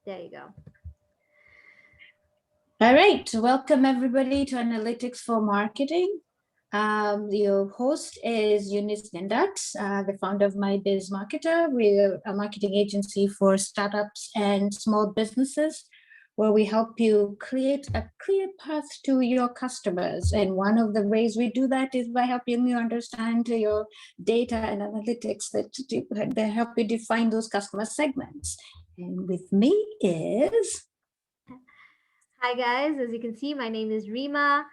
There you go. All right, welcome everybody to Analytics for Marketing. Your host is Eunice Nyandat, the founder of My Biz Marketer. We're a marketing agency for startups and small businesses where we help you create a clear path to your customers. And one of the ways we do that is by helping you understand your data and analytics that help you define those customer segments. And with me is... Hi guys, as you can see, my name is Rima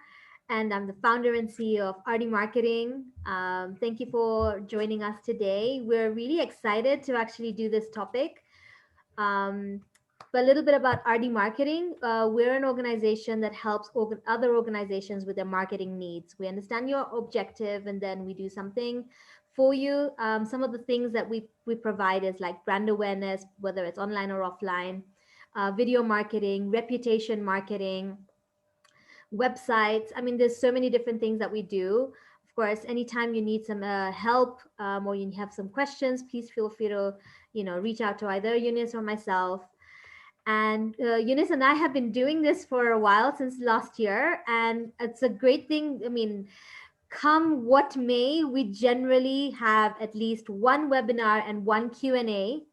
and I'm the founder and CEO of Ardy Marketing. Thank you for joining us today. We're really excited to actually do this topic. But a little bit about Ardy Marketing. We're an organization that helps other organizations with their marketing needs. We understand your objective and then we do something for you. Some of the things that we provide is like brand awareness, whether it's online or offline, video marketing, reputation marketing, websites. I mean, there's so many different things that we do. Of course, anytime you need some help or you have some questions, please feel free to, reach out to either Eunice or myself. And Eunice and I have been doing this for a while, since last year, and it's a great thing. I mean, come what may, we generally have at least one webinar and one Q&A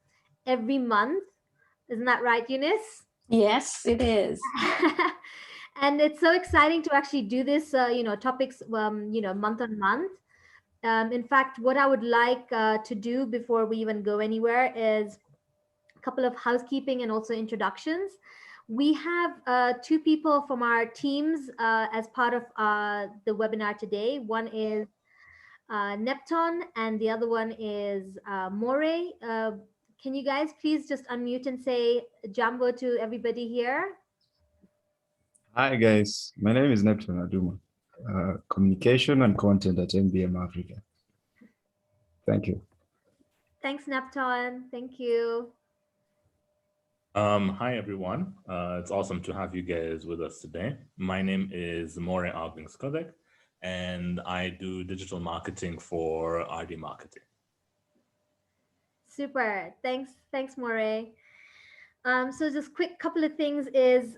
every month. Isn't that right, Eunice? Yes, it is. And it's so exciting to actually do this, topics, month on month. In fact, what I would like to do before we even go anywhere is a couple of housekeeping and also introductions. We have two people from our teams as part of the webinar today. One is Nepton and the other one is More. Can you guys please just unmute and say Jambo to everybody here? Hi guys, my name is Neptune Aduma, Communication and Content at MBM Africa. Thank you. Thanks, Nepton. Thank you. Hi everyone. It's awesome to have you guys with us today. My name is More Albing-Skodek, and I do digital marketing for Ardy Marketing. Super. Thanks, More. So just quick couple of things is,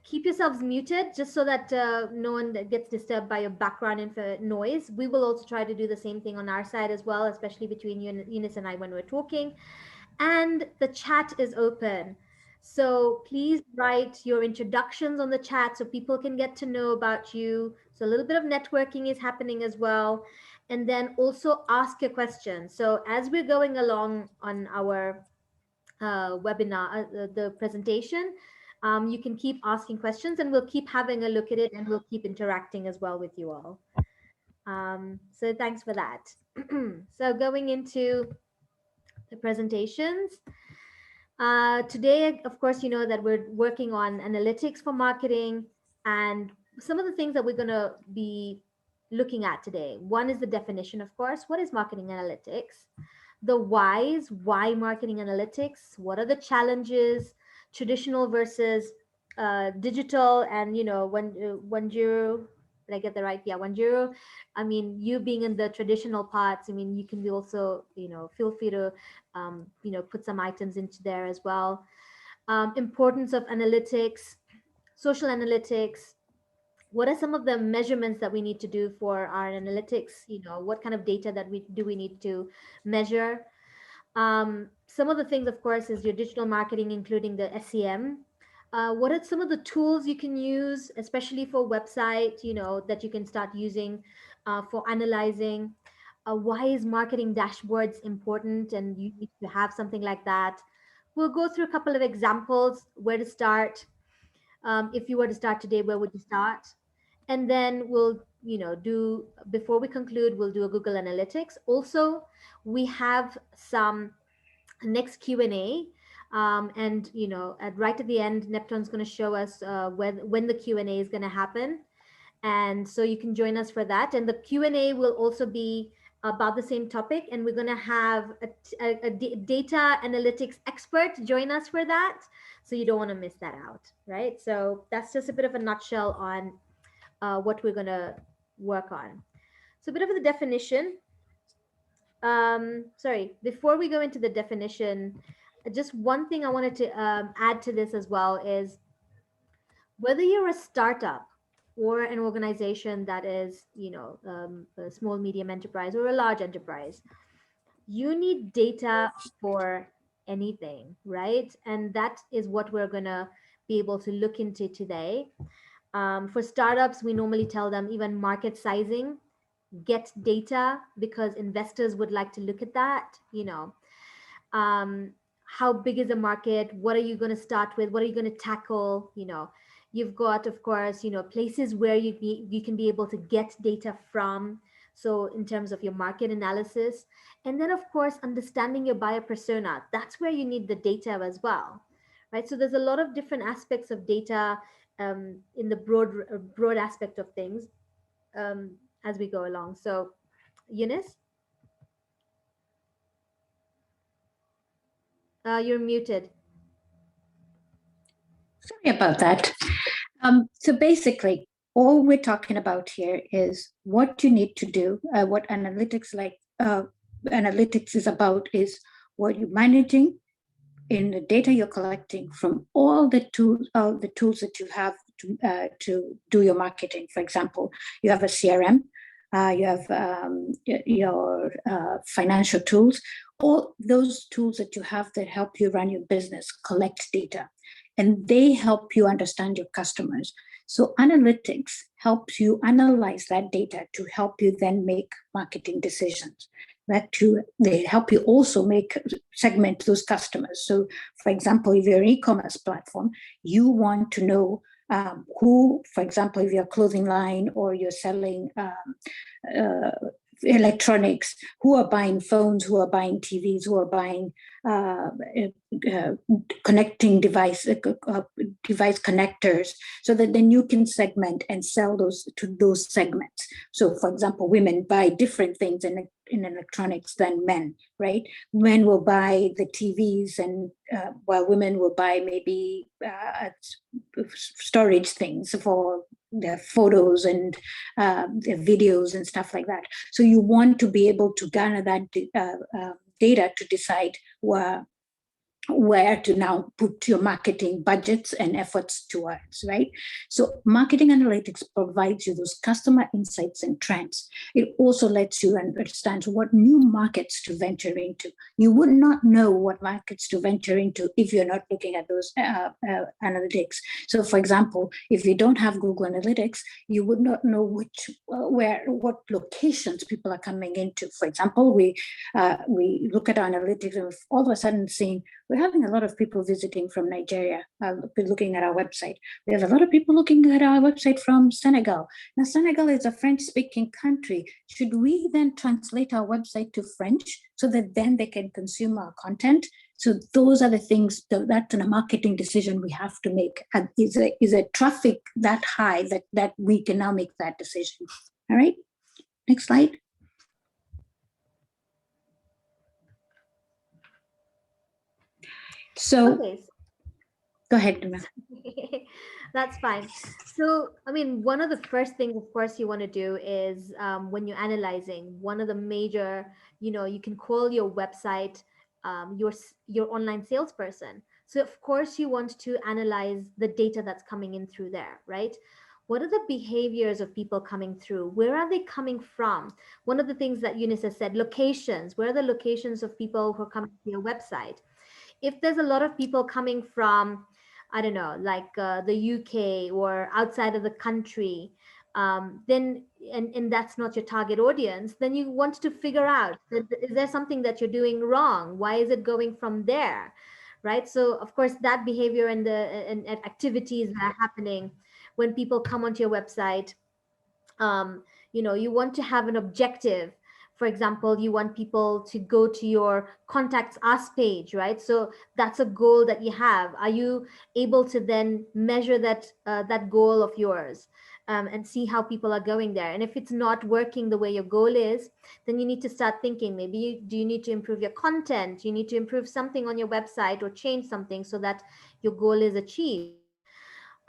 keep yourselves muted just so that no one gets disturbed by your background noise. We will also try to do the same thing on our side as well, especially between Eunice and I when we're talking. And the chat is open. So please write your introductions on the chat so people can get to know about you. So a little bit of networking is happening as well. And then also ask your questions. So as we're going along on our webinar, the presentation, you can keep asking questions and we'll keep having a look at it and we'll keep interacting as well with you all. So thanks for that. So going into the presentations. Today, of course, you know that we're working on analytics for marketing, and some of the things that we're going to be looking at today. One is the definition, of course. What is marketing analytics? The whys, why marketing analytics? What are the challenges, traditional versus digital? And, when you, did I get the right? Yeah, 1-0. I mean, you being in the traditional parts, I mean, you can be also, feel free to, put some items into there as well. Importance of analytics, social analytics. What are some of the measurements that we need to do for our analytics? What kind of data that we need to measure? Some of the things, of course, is your digital marketing, including the SEM. What are some of the tools you can use, especially for website, that you can start using for analyzing? Why is marketing dashboards important and you need to have something like that? We'll go through a couple of examples, where to start. If you were to start today, where would you start? And then we'll, do, before we conclude, we'll do a Google Analytics. Also, we have some next Q&A. And right at the end, Neptune's going to show us when the Q&A is going to happen, and so you can join us for that. And the Q&A will also be about the same topic, and we're going to have a data analytics expert join us for that, so you don't want to miss that out, right? So that's just a bit of a nutshell on what we're going to work on. So a bit of the definition. Sorry, before we go into the definition, just one thing I wanted to add to this as well is whether you're a startup or an organization that is, a small, medium enterprise or a large enterprise, you need data for anything, right? And that is what we're going to be able to look into today. For startups, we normally tell them even market sizing, get data because investors would like to look at that, how big is the market, what are you going to start with, what are you going to tackle, you've got, of course, places where you can be able to get data from, so in terms of your market analysis, and then of course understanding your buyer persona, that's where you need the data as well, right? So there's a lot of different aspects of data, in the broad aspect of things, as we go along. So Eunice, you're muted. Sorry about that. So basically, all we're talking about here is what you need to do. What analytics is about is what you're managing in the data you're collecting from all the tools that you have to do your marketing. For example, you have a CRM, you have your financial tools, all those tools that you have that help you run your business, collect data, and they help you understand your customers. So analytics helps you analyze that data to help you then make marketing decisions. They help you also segment those customers. So for example, if you're an e-commerce platform, you want to know who, for example, if you're a clothing line or you're selling electronics, who are buying phones, who are buying TVs, who are buying connecting device connectors, so that then you can segment and sell those to those segments. So for example, women buy different things in electronics than men, right? Men will buy the TVs, and while women will buy maybe storage things for their photos and their videos and stuff like that. So you want to be able to garner that data to decide where to now put your marketing budgets and efforts towards, right? So marketing analytics provides you those customer insights and trends. It also lets you understand what new markets to venture into. You would not know what markets to venture into if you're not looking at those analytics. So for example, if you don't have Google Analytics, you would not know what locations people are coming into. For example, we look at our analytics and all of a sudden seeing we're having a lot of people visiting from Nigeria, looking at our website. We have a lot of people looking at our website from Senegal. Now, Senegal is a French-speaking country. Should we then translate our website to French so that then they can consume our content? So those are the things that's a marketing decision we have to make. And is a traffic that high that we can now make that decision? All right, next slide. So Okay. Go ahead, Duma. That's fine. So, I mean, one of the first things, of course, you want to do is when you're analyzing, one of the major, you can call your website your online salesperson. So, of course, you want to analyze the data that's coming in through there, right? What are the behaviors of people coming through? Where are they coming from? One of the things that Eunice has said, locations. Where are the locations of people who are coming to your website? If there's a lot of people coming from, I don't know, like the UK or outside of the country, then and that's not your target audience, then you want to figure out that, is there something that you're doing wrong? Why is it going from there, right? So of course that behavior and activities that are happening when people come onto your website, you want to have an objective. For example, you want people to go to your contacts us page, right? So that's a goal that you have. Are you able to then measure that goal of yours, and see how people are going there? And if it's not working the way your goal is, then you need to start thinking, maybe do you need to improve your content? You need to improve something on your website or change something so that your goal is achieved.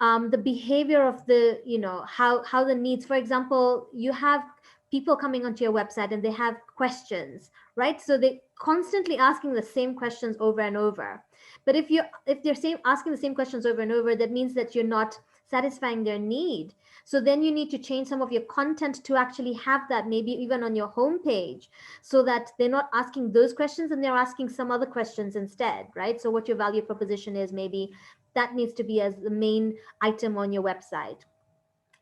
The behavior of the, how the needs, for example, you have people coming onto your website and they have questions, right? So they're constantly asking the same questions over and over. But if they're asking the same questions over and over, that means that you're not satisfying their need. So then you need to change some of your content to actually have that, maybe even on your homepage, so that they're not asking those questions and they're asking some other questions instead, right? So what your value proposition is, maybe that needs to be as the main item on your website.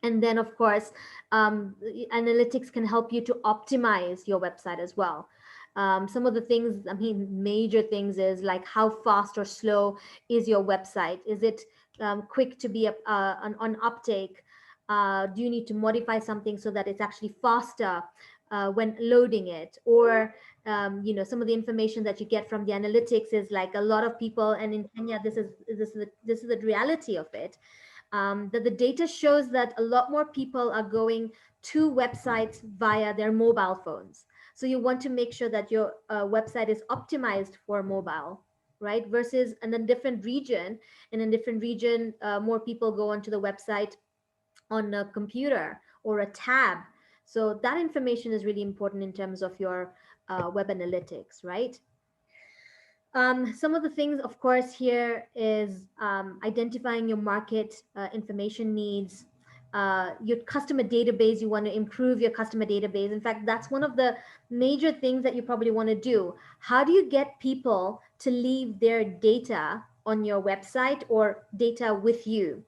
And then, of course, analytics can help you to optimize your website as well. Some of the things, I mean, major things is like how fast or slow is your website? Is it quick to be on uptake? Do you need to modify something so that it's actually faster when loading it? Or some of the information that you get from the analytics is like a lot of people, and in Kenya, this is the reality of it. That the data shows that a lot more people are going to websites via their mobile phones. So you want to make sure that your website is optimized for mobile, right? Versus in a different region, more people go onto the website on a computer or a tab. So that information is really important in terms of your web analytics, right? Some of the things, of course, here is identifying your market information needs, your customer database. You want to improve your customer database. In fact, that's one of the major things that you probably want to do. How do you get people to leave their data on your website or data with you?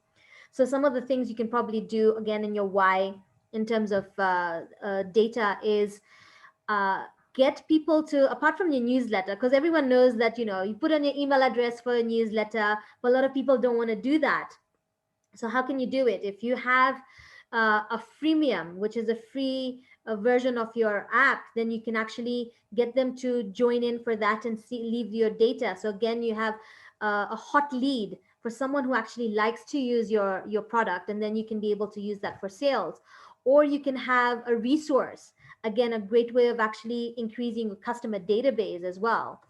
So some of the things you can probably do, again, in your why, in terms of data, is uh, get people to, apart from your newsletter, because everyone knows that you put on your email address for a newsletter, but a lot of people don't want to do that. So how can you do it? If you have a freemium, which is a free version of your app, then you can actually get them to join in for that and leave your data. So again, you have a hot lead for someone who actually likes to use your product, and then you can be able to use that for sales. Or you can have a resource, again, a great way of actually increasing a customer database as well.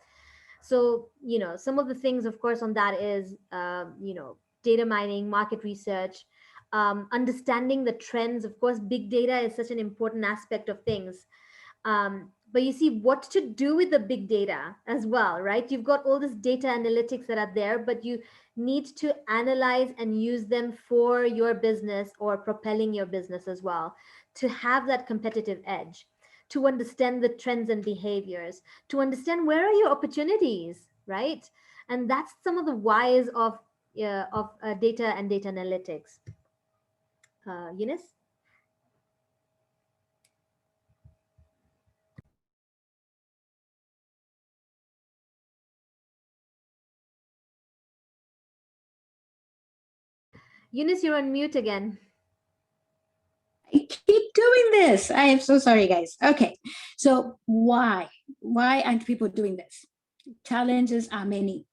So some of the things, of course, on that is data mining, market research, understanding the trends. Of course, big data is such an important aspect of things. But you see what to do with the big data as well, right? You've got all this data analytics that are there, but you need to analyze and use them for your business or propelling your business as well, to have that competitive edge, to understand the trends and behaviors, to understand where are your opportunities, right? And that's some of the whys of data and data analytics. Eunice? Eunice, you're on mute again. I keep doing this. I am so sorry, guys. Okay, so why aren't people doing this? Challenges are many.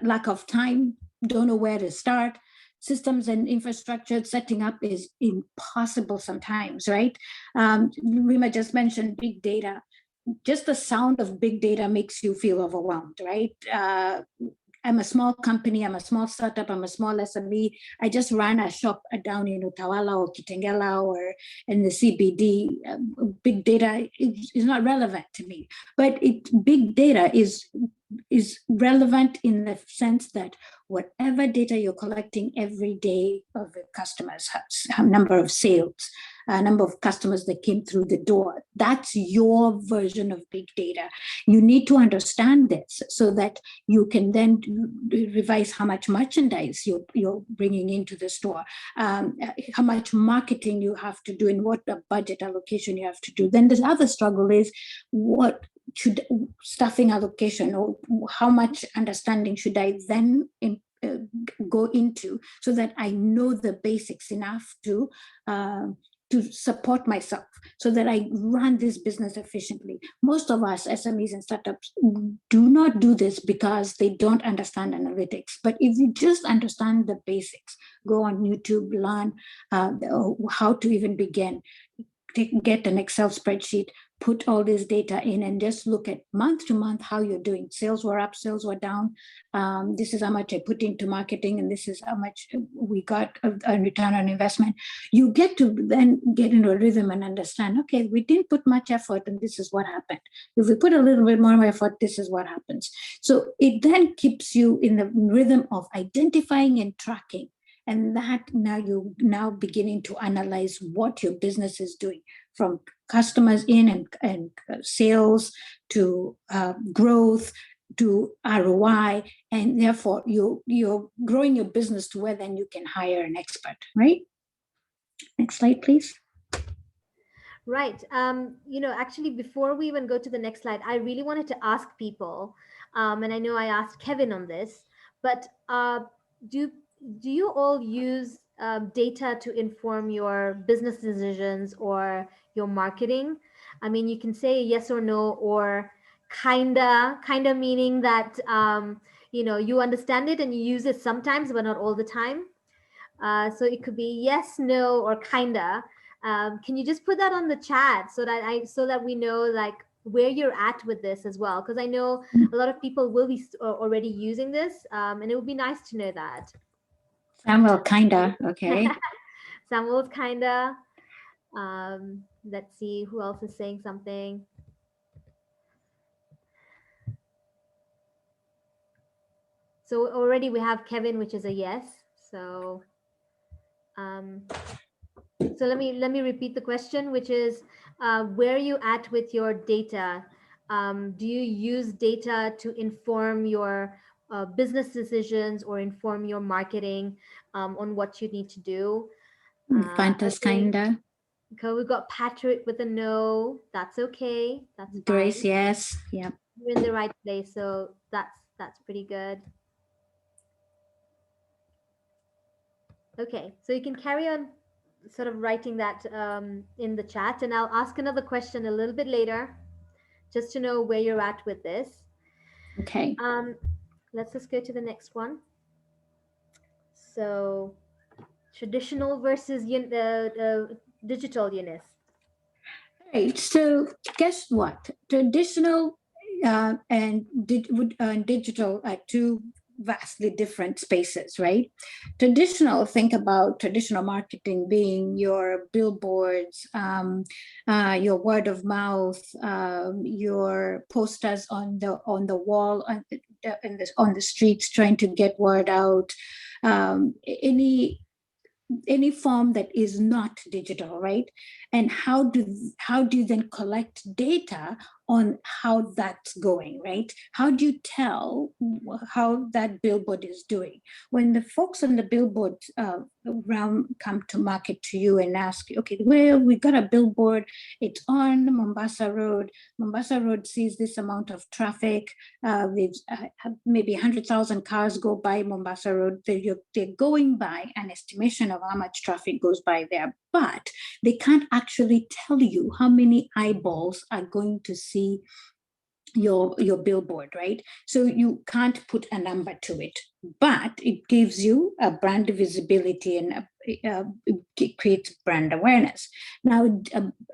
Lack of time, don't know where to start. Systems and infrastructure setting up is impossible sometimes, right? Rima just mentioned big data. Just the sound of big data makes you feel overwhelmed, right? I'm a small company, I'm a small startup, I'm a small SME. I just ran a shop down in Utawala or Kitengela or in the CBD. Big data is not relevant to me, but big data is relevant in the sense that whatever data you're collecting every day of the customers, number of sales, number of customers that came through the door, that's your version of big data. You need to understand this so that you can then revise how much merchandise you're bringing into the store, how much marketing you have to do, and what budget allocation you have to do. Then the other struggle is what should staffing allocation, or how much understanding should I then go into so that I know the basics enough to support myself, so that I run this business efficiently. Most of us SMEs and startups do not do this because they don't understand analytics. But if you just understand the basics, go on YouTube, learn how to even begin, get an Excel spreadsheet, put all this data in and just look at month to month how you're doing. Sales were up, sales were down. This is how much I put into marketing, and this is how much we got a return on investment. You get to then get into a rhythm and understand, okay, we didn't put much effort and this is what happened. If we put a little bit more effort, this is what happens. So it then keeps you in the rhythm of identifying and tracking. And that now you're now beginning to analyze what your business is doing, from customers in and sales to growth to ROI, and therefore you're growing your business to where then you can hire an expert, right? Next slide, please. Right. Actually, before we even go to the next slide, I really wanted to ask people, and I know I asked Kevin on this, but do you all use data to inform your business decisions or your marketing? I mean, you can say yes or no, or kinda meaning that you understand it and you use it sometimes, but not all the time. So it could be yes, no, or kinda. Can you just put that on the chat so that we know like where you're at with this as well? Because I know a lot of people will be already using this, and it would be nice to know that. Samuel, kinda, okay. Samuel's kinda. Let's see who else is saying something. So already we have Kevin, which is a yes. So let me repeat the question, which is where are you at with your data? Do you use data to inform your business decisions or inform your marketing on what you need to do? Fantas, kinda. Okay, we've got Patrick with a no. That's okay. That's fine. Grace, yes. Yeah. You're in the right place, so that's pretty good. Okay, so you can carry on sort of writing that in the chat, and I'll ask another question a little bit later, just to know where you're at with this. Okay. Let's just go to the next one. So, traditional versus digital, Eunice. Right. So, guess what? Traditional and digital are two vastly different spaces, right? Traditional, think about traditional marketing being your billboards, your word of mouth, your posters on the wall, on the streets, trying to get word out. Any form that is not digital, right? And how do you then collect data on how that's going, right? How do you tell how that billboard is doing? When the folks on the billboard around come to market to you and ask you, okay, well, we got a billboard, it's on Mombasa Road. Mombasa Road sees this amount of traffic. Maybe 100,000 cars go by Mombasa Road. They're going by an estimation of how much traffic goes by there, but they can't actually tell you how many eyeballs are going to see your billboard, right? So you can't put a number to it, but it gives you a brand visibility and it creates brand awareness. Now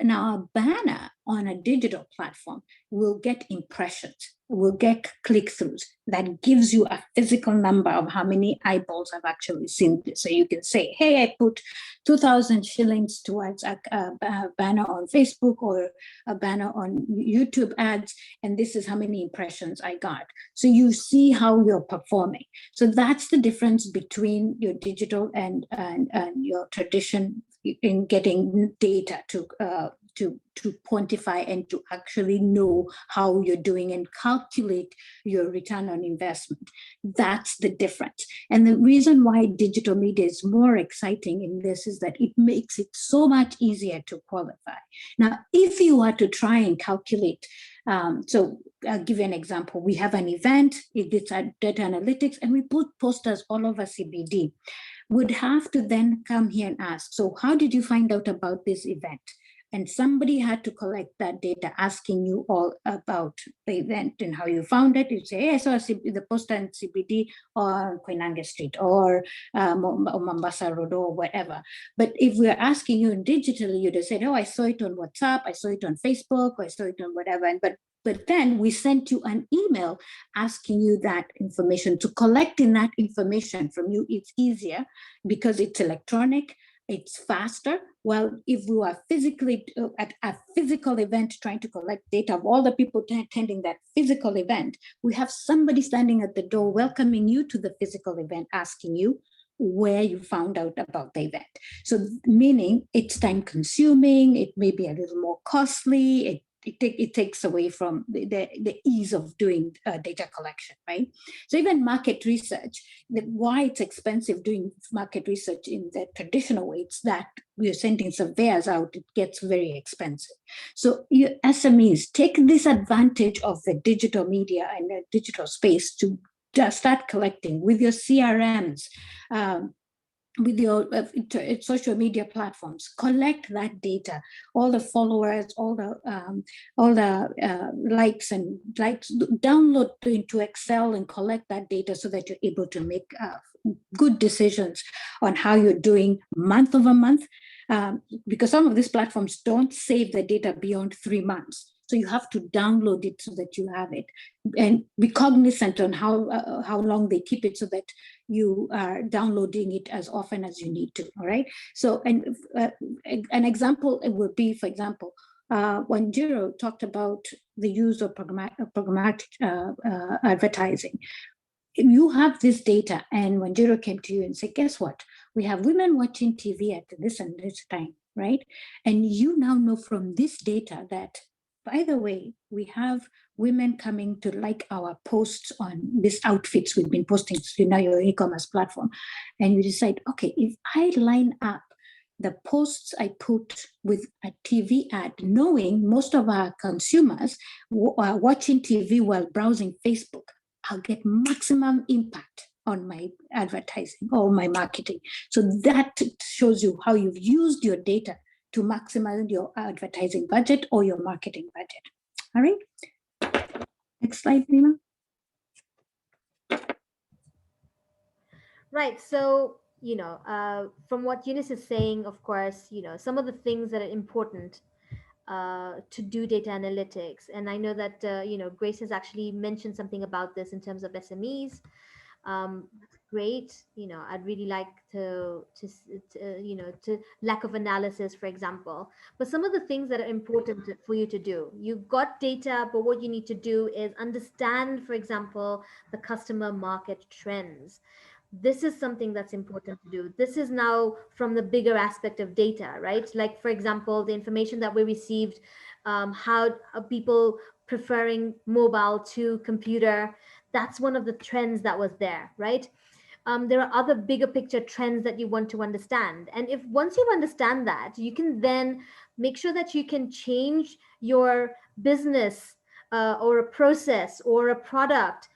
a banner on a digital platform will get impressions, will get click-throughs. That gives you a physical number of how many eyeballs have actually seen this. So you can say, hey, I put 2,000 shillings towards a banner on Facebook or a banner on YouTube ads, and this is how many impressions I got. So you see how you're performing. So that's the difference between your digital and your tradition in getting data to quantify and to actually know how you're doing and calculate your return on investment. That's the difference. And the reason why digital media is more exciting in this is that it makes it so much easier to qualify. Now, if you were to try and calculate, so I'll give you an example. We have an event, it's at data analytics, and we put posters all over CBD. Would have to then come here and ask, so how did you find out about this event? and somebody had to collect that data, asking you all about the event and how you found it. You say, hey, I saw the poster in CBD or Koinange Street or Mombasa Road or whatever. But if we're asking you digitally, you'd have said, oh, I saw it on WhatsApp, I saw it on Facebook, I saw it on whatever. But then we sent you an email asking you that information. To collecting that information from you, it's easier because it's electronic, it's faster. Well, if we are physically at a physical event trying to collect data of all the people attending that physical event, we have somebody standing at the door welcoming you to the physical event, asking you where you found out about the event. So meaning it's time consuming, it may be a little more costly, it takes away from the ease of doing data collection, right? So even market research, why it's expensive doing market research in the traditional way, it's that we're sending surveyors out, it gets very expensive. So you SMEs take this advantage of the digital media and the digital space to just start collecting with your CRMs, with your social media platforms. Collect that data, all the followers, all the likes, download into Excel and collect that data so that you're able to make good decisions on how you're doing month over month, because some of these platforms don't save the data beyond 3 months. So you have to download it so that you have it, and be cognizant on how long they keep it so that you are downloading it as often as you need to. All right. So, and an example it would be, for example, when Jiro talked about the use of programmatic advertising. You have this data, and when Jiro came to you and said, guess what? We have women watching TV at this and this time, right? And you now know from this data that, by the way, we have women coming to like our posts on these outfits we've been posting to your e-commerce platform. And you decide, okay, if I line up the posts I put with a TV ad, knowing most of our consumers are watching TV while browsing Facebook, I'll get maximum impact on my advertising or my marketing. So that shows you how you've used your data to maximize your advertising budget or your marketing budget. All right. Next slide, Nima. Right. So, from what Eunice is saying, of course, some of the things that are important to do data analytics. And I know that, Grace has actually mentioned something about this in terms of SMEs. Great. I'd really like to lack of analysis, for example. But some of the things that are important for you to do, you've got data, but what you need to do is understand, for example, the customer market trends. This is something that's important to do. This is now from the bigger aspect of data, right? Like, for example, the information that we received, how are people preferring mobile to computer. That's one of the trends that was there, right? There are other bigger picture trends that you want to understand. And if once you understand that, you can then make sure that you can change your business or a process or a product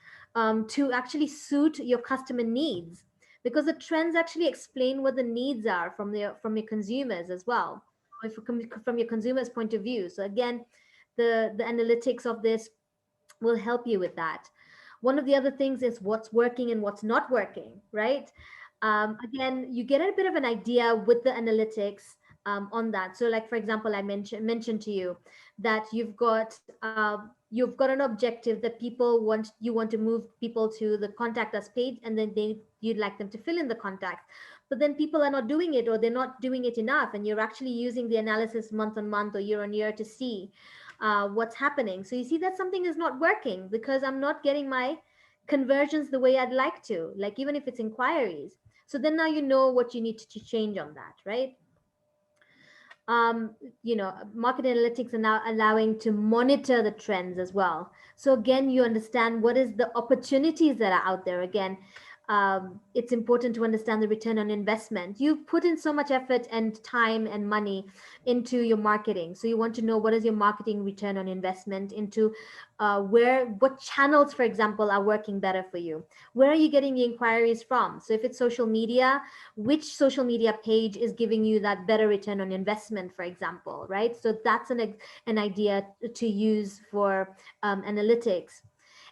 to actually suit your customer needs, because the trends actually explain what the needs are from your consumers as well, from your consumers' point of view. So again, the analytics of this will help you with that. One of the other things is what's working and what's not working, right? Again, you get a bit of an idea with the analytics on that. So, like, for example, I mentioned to you that you've got an objective that you want to move people to the contact us page, and then you'd like them to fill in the contact. But then people are not doing it, or they're not doing it enough, and you're actually using the analysis month on month or year on year to see what's happening. So you see that something is not working because I'm not getting my conversions the way I'd like to, like even if it's inquiries. So then now you know what you need to change on that, right? Market analytics are now allowing to monitor the trends as well. So again, you understand what is the opportunities that are out there. Again, it's important to understand the return on investment. You put in so much effort and time and money into your marketing. So you want to know what is your marketing return on investment into what channels, for example, are working better for you. Where are you getting the inquiries from? So if it's social media, which social media page is giving you that better return on investment, for example, right? So that's an idea to use for analytics.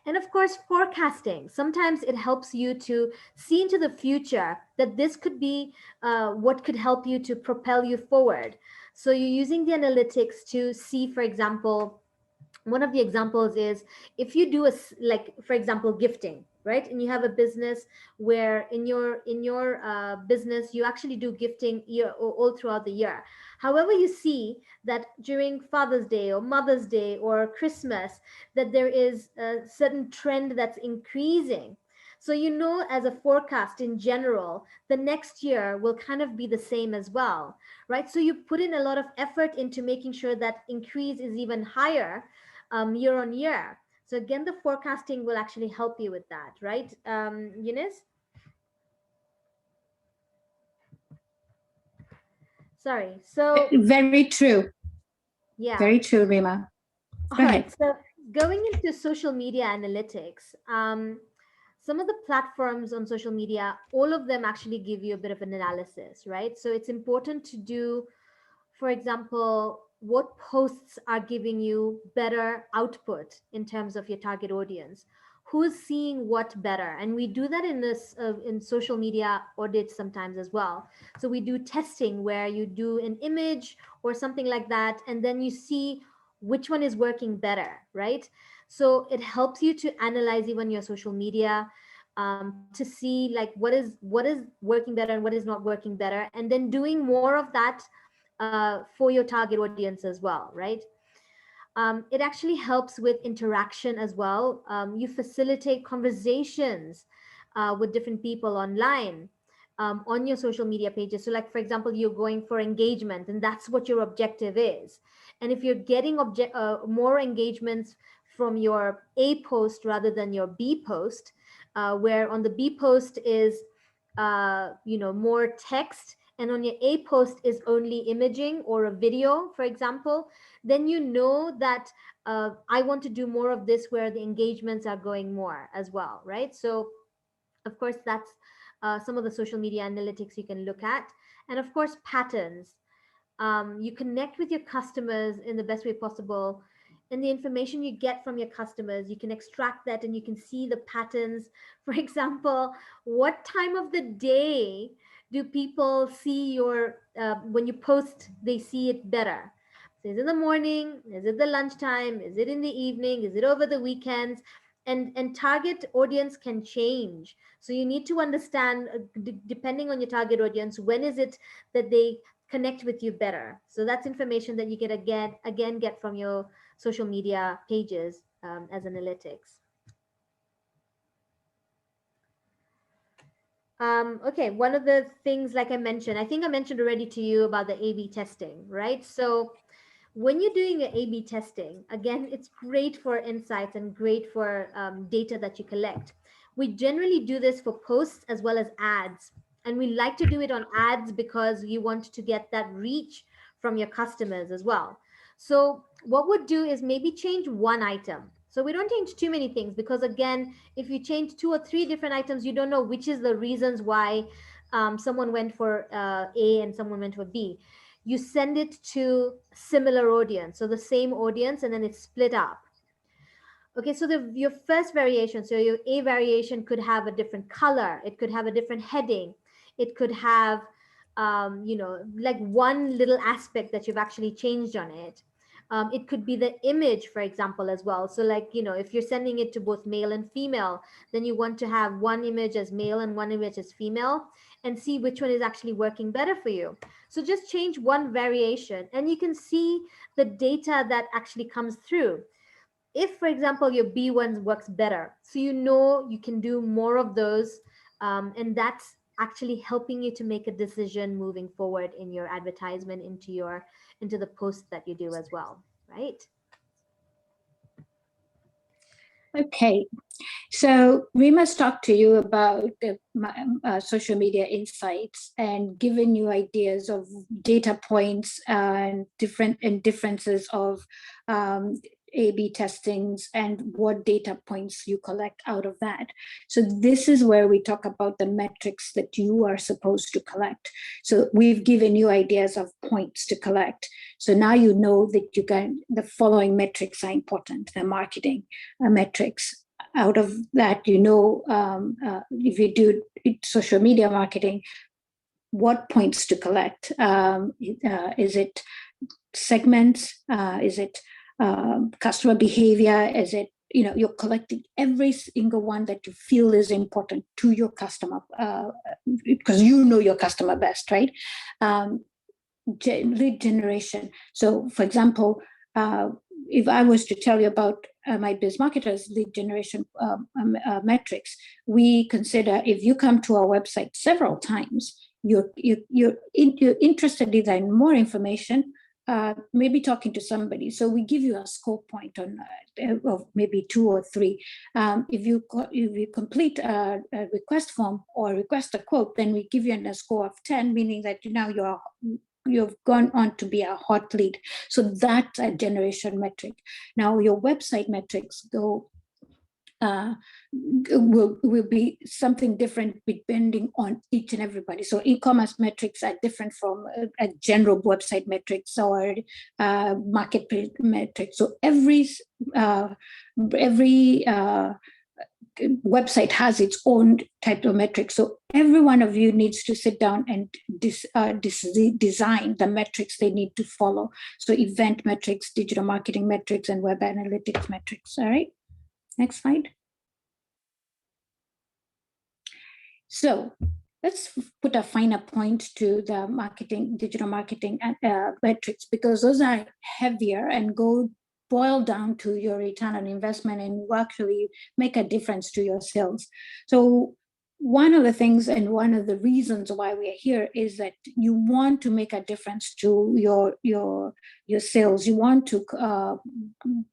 And of course, forecasting. Sometimes it helps you to see into the future that this could be what could help you to propel you forward. So you're using the analytics to see, for example, one of the examples is if you do like for example gifting, right? And you have a business where in your business you actually do gifting all throughout the year. However, you see that during Father's Day or Mother's Day or Christmas that there is a certain trend that's increasing. So you know, as a forecast in general, the next year will kind of be the same as well, right? So you put in a lot of effort into making sure that increase is even higher year on year. So again, the forecasting will actually help you with that, right, Eunice? Sorry. So Very true. yeah. Very true, Rima. All Go right. ahead. So going into social media analytics, some of the platforms on social media, all of them actually give you a bit of an analysis, right? So it's important to do, for example, what posts are giving you better output in terms of your target audience, who's seeing what better. And we do that in this in social media audits sometimes as well. So we do testing where you do an image or something like that, and then you see which one is working better, right? So it helps you to analyze even your social media, to see like what is working better and what is not working better, and then doing more of that for your target audience as well, right? It actually helps with interaction as well. You facilitate conversations with different people online, on your social media pages. So, like for example, you're going for engagement, and that's what your objective is. And if you're getting more engagements from your A post rather than your B post, where on the B post is more text, and on your A post is only imaging or a video, for example, then you know that I want to do more of this where the engagements are going more as well, right? So, of course, that's some of the social media analytics you can look at. And of course, patterns. You connect with your customers in the best way possible. And the information you get from your customers, you can extract that and you can see the patterns. For example, what time of the day do people see when you post, they see it better? So is it in the morning? Is it the lunchtime? Is it in the evening? Is it over the weekends? And target audience can change. So you need to understand, depending on your target audience, when is it that they connect with you better. So that's information that you can again get from your social media pages as analytics. Okay, one of the things, like I mentioned, I think I mentioned already to you about the A/B testing, right? So when you're doing your A/B testing, again, it's great for insights and great for data that you collect. We generally do this for posts as well as ads. And we like to do it on ads because you want to get that reach from your customers as well. So what we'd do is maybe change one item. So we don't change too many things because, again, if you change 2 or 3 different items, you don't know which is the reasons why someone went for A and someone went for B. You send it to similar audience, so the same audience, and then it's split up. Okay, so your first variation, so your A variation could have a different color, it could have a different heading, it could have like one little aspect that you've actually changed on it. It could be the image, for example, as well. So like, if you're sending it to both male and female, then you want to have one image as male and one image as female, and see which one is actually working better for you. So just change one variation and you can see the data that actually comes through. If, for example, your B1 works better, so you can do more of those, and that's actually helping you to make a decision moving forward in your advertisement into the post that you do as well, right? Okay, so we must talk to you about the social media insights and giving you ideas of data points and differences of A/B testings and what data points you collect out of that. So this is where we talk about the metrics that you are supposed to collect. So we've given you ideas of points to collect. So now you know that the following metrics are important, the marketing metrics. Out of that, if you do social media marketing, what points to collect? Is it segments? Is it customer behavior? Is it, you're collecting every single one that you feel is important to your customer, because you know your customer best, right? Lead generation. So for example, if I was to tell you about my biz marketers lead generation metrics, we consider if you come to our website several times, you're interested either in more information, maybe talking to somebody. So we give you a score point on of maybe 2 or 3. If you complete a request form or request a quote, then we give you a score of 10, meaning that now you've gone on to be a hot lead. So that's a generation metric. Now your website metrics will be something different depending on each and everybody. So e-commerce metrics are different from a general website metrics or marketplace metrics. So every website has its own type of metrics. So every one of you needs to sit down and design the metrics they need to follow. So event metrics, digital marketing metrics, and web analytics metrics. All right, next slide. So let's put a finer point to the digital marketing metrics, because those are heavier and boil down to your return on investment and actually make a difference to your sales. So one of the things and one of the reasons why we are here is that you want to make a difference to your sales. You want to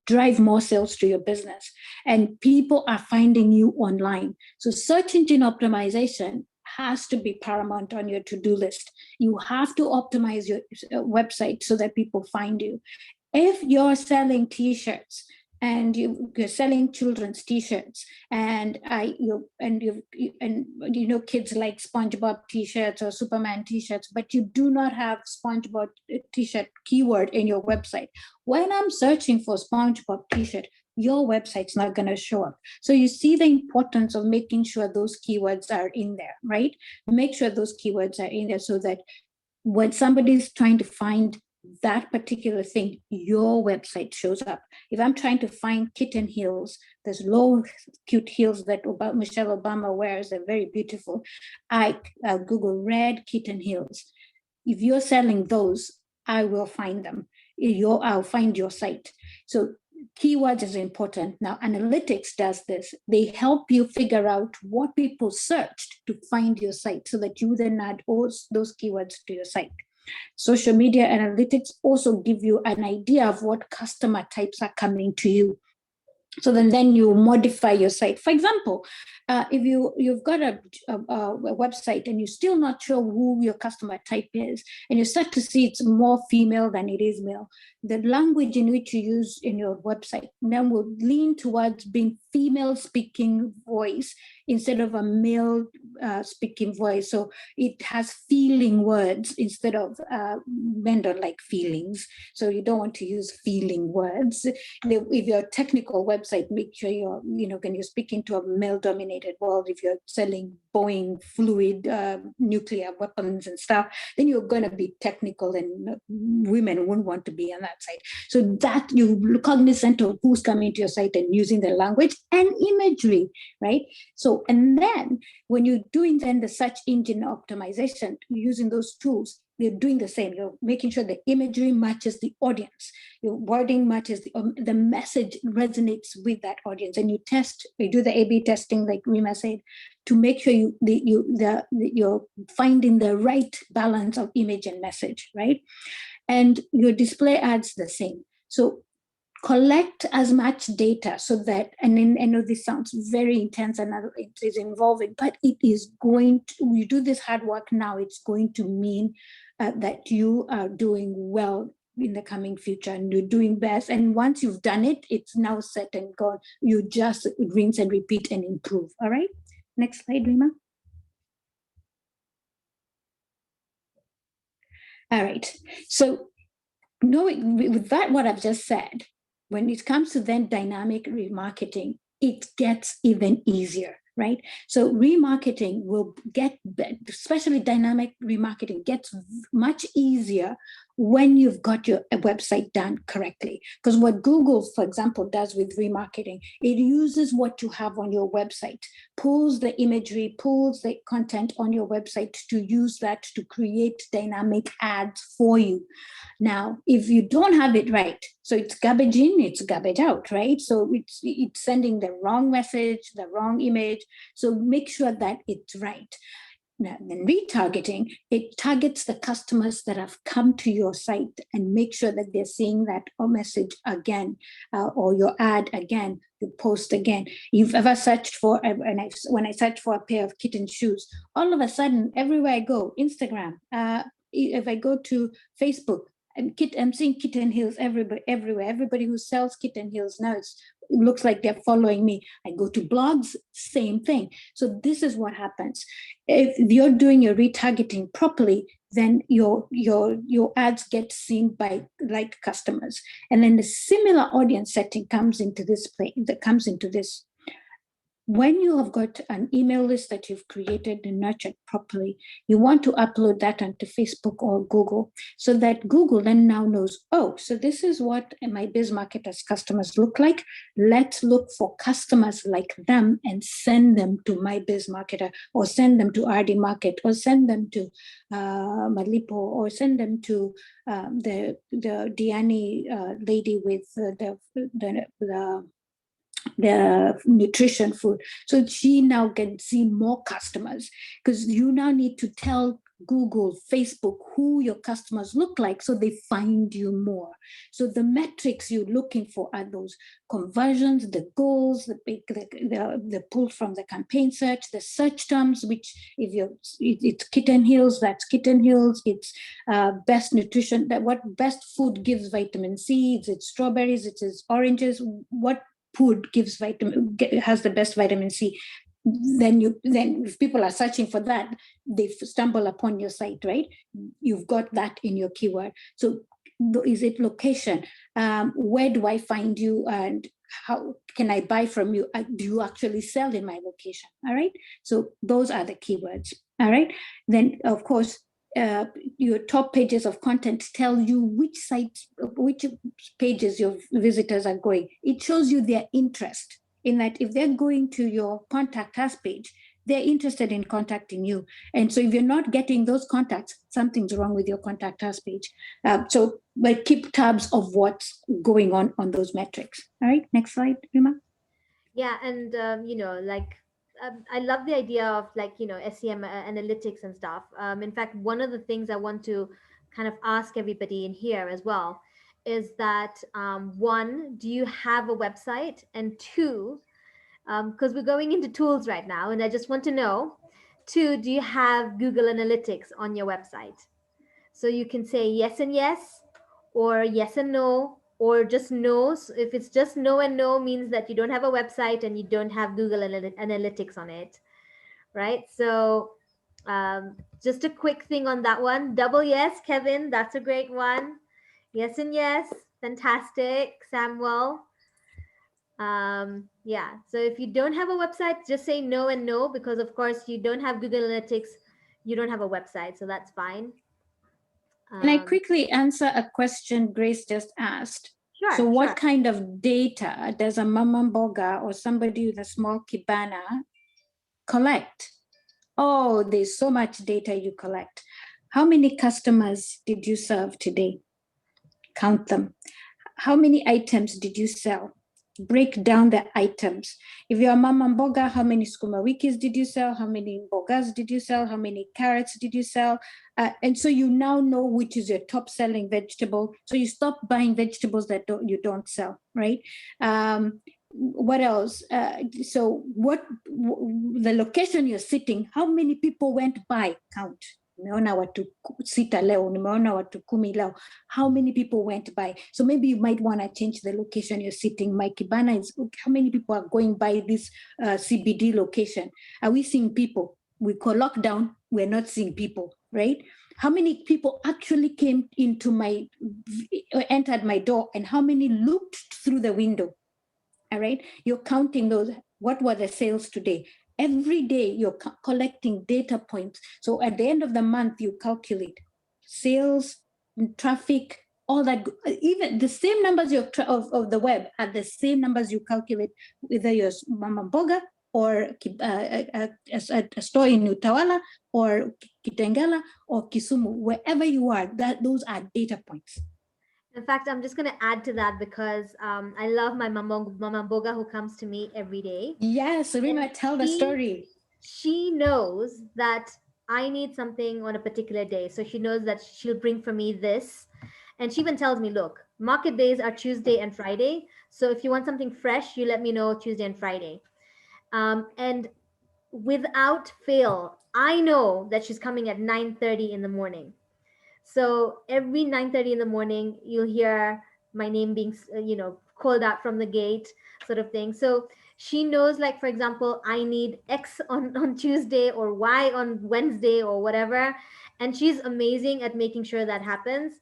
drive more sales to your business, and people are finding you online. So search engine optimization has to be paramount on your to-do list. You have to optimize your website so that people find you. If you're selling t-shirts and you're selling children's t-shirts, and kids like SpongeBob t-shirts or Superman t-shirts, but you do not have SpongeBob t-shirt keyword in your website, when I'm searching for SpongeBob t-shirt, your website's not going to show up. So you see the importance of making sure those keywords are in there, right? Make sure those keywords are in there so that when somebody's trying to find that particular thing, your website shows up. If I'm trying to find kitten heels, there's low cute heels that Michelle Obama wears, they're very beautiful. I Google red kitten heels. If you're selling those, I will find them. I'll find your site. So keywords is important. Now, analytics does this. They help you figure out what people searched to find your site so that you then add those keywords to your site. Social media analytics also give you an idea of what customer types are coming to you. So then you modify your site. For example, if you've got a website and you're still not sure who your customer type is, and you start to see it's more female than it is male, the language in which you use in your website then will lean towards being female speaking voice instead of a male speaking voice. So it has feeling words instead of men don't like feelings. So you don't want to use feeling words. If you're a technical website, make sure when you're speaking to a male dominated world, if you're selling Boeing fluid nuclear weapons and stuff, then you're going to be technical, and women wouldn't want to be on that site. So that you're cognizant of who's coming to your site and using the language and imagery, right? So, and then when you're doing then the search engine optimization, using those tools, you're doing the same. You're making sure the imagery matches the audience. Your wording matches the message resonates with that audience. And you do the A/B testing, like Rima said, to make sure you're finding the right balance of image and message, right? And your display ads the same. So collect as much data so that, and then I know this sounds very intense and it is involving, but it is going to, you do this hard work now, it's going to mean that you are doing well in the coming future and you're doing best. And once you've done it, it's now set and gone. You just rinse and repeat and improve. All right. Next slide, Rima. All right. So knowing with that, what I've just said, when it comes to then dynamic remarketing, it gets even easier, right? So remarketing will get, especially dynamic remarketing, gets much easier when you've got your website done correctly. Because what Google, for example, does with remarketing, it uses what you have on your website, pulls the imagery, pulls the content on your website to use that to create dynamic ads for you. Now, if you don't have it right, so it's garbage in, it's garbage out, right? So it's sending the wrong message, the wrong image. So make sure that it's right. Now, then retargeting, it targets the customers that have come to your site and make sure that they're seeing that message again, or your ad again, the post again. You've ever searched for, when I search for a pair of kitten shoes, all of a sudden, everywhere I go, Instagram, if I go to Facebook, I'm seeing kitten heels everywhere. Everybody who sells kitten heels now, it looks like they're following me. I go to blogs, same thing. So this is what happens. If you're doing your retargeting properly, then your ads get seen by like customers. And then the similar audience setting comes into this play, that comes into this. When you have got an email list that you've created and nurtured properly, you want to upload that onto Facebook or Google so that Google then now knows, oh, so this is what my BizMarketers customers look like. Let's look for customers like them and send them to my BizMarketer, or send them to Ardy Market, or send them to Malipo, or send them to the Diani lady with the nutrition food. So she now can see more customers, because you now need to tell Google, Facebook, who your customers look like, so they find you more. So the metrics you're looking for are those conversions, the goals, the pull from the campaign search, the search terms, which if it's kitten heels, that's kitten heels. It's best nutrition, that what best food gives vitamin C, it's strawberries, it's oranges, what food has the best vitamin C. Then if people are searching for that, they stumble upon your site, right? You've got that in your keyword. So is it location? Where do I find you, and how can I buy from you? Do you actually sell in my location? All right. So those are the keywords. All right. Then of course, your top pages of content tell you which sites, which pages your visitors are going. It shows you their interest, in that if they're going to your contact us page, they're interested in contacting you. And so if you're not getting those contacts, something's wrong with your contact us page. But keep tabs of what's going on those metrics. All right, next slide, Rima. Yeah, and I love the idea of SEM analytics and stuff. In fact, one of the things I want to kind of ask everybody in here as well is that one, do you have a website? And two, because we're going into tools right now, and I just want to know, two, do you have Google Analytics on your website? So you can say yes and yes, or yes and no, or just no. So if it's just no and no, means that you don't have a website and you don't have Google Analytics on it, right? So just a quick thing on that one. Double yes, Kevin, that's a great one. Yes and yes, fantastic, Samuel. Yeah, so if you don't have a website, just say no and no, because of course you don't have Google Analytics, you don't have a website, so that's fine. Can I quickly answer a question Grace just asked? Sure. So what kind of data does a mama mboga or somebody with a small kibana collect? Oh, there's so much data you collect. How many customers did you serve today? Count them. How many items did you sell? break down the items. If you're a mama mboga, how many sukuma wikis did you sell? How many mbogas did you sell? How many carrots did you sell? And so you now know which is your top selling vegetable. So you stop buying vegetables that you don't sell, right? What else? So the location you're sitting, how many people went by? Count. Nimeona watu sita leo, nimeona watu 10 leo. How many people went by? So maybe you might want to change the location you're sitting. My Kibana is, how many people are going by this CBD location? Are we seeing people? We call lockdown, we're not seeing people, right? How many people actually came into entered my door, and how many looked through the window? All right, you're counting those. What were the sales today? Every day you're collecting data points. So at the end of the month, you calculate sales, traffic, all that. Even the same numbers of the web are the same numbers you calculate, whether you're Mama Mboga or a store in Utawala or Kitengela or Kisumu, wherever you are, those are data points. In fact, I'm just going to add to that because I love my Mama Mboga who comes to me every day. Yes, Rima, tell the story. She knows that I need something on a particular day. So she knows that she'll bring for me this. And she even tells me, look, market days are Tuesday and Friday. So if you want something fresh, you let me know Tuesday and Friday. And without fail, I know that she's coming at 9:30 in the morning. So every 9:30 in the morning, you'll hear my name being, called out from the gate, sort of thing. So she knows, like, for example, I need X on Tuesday or Y on Wednesday or whatever. And she's amazing at making sure that happens.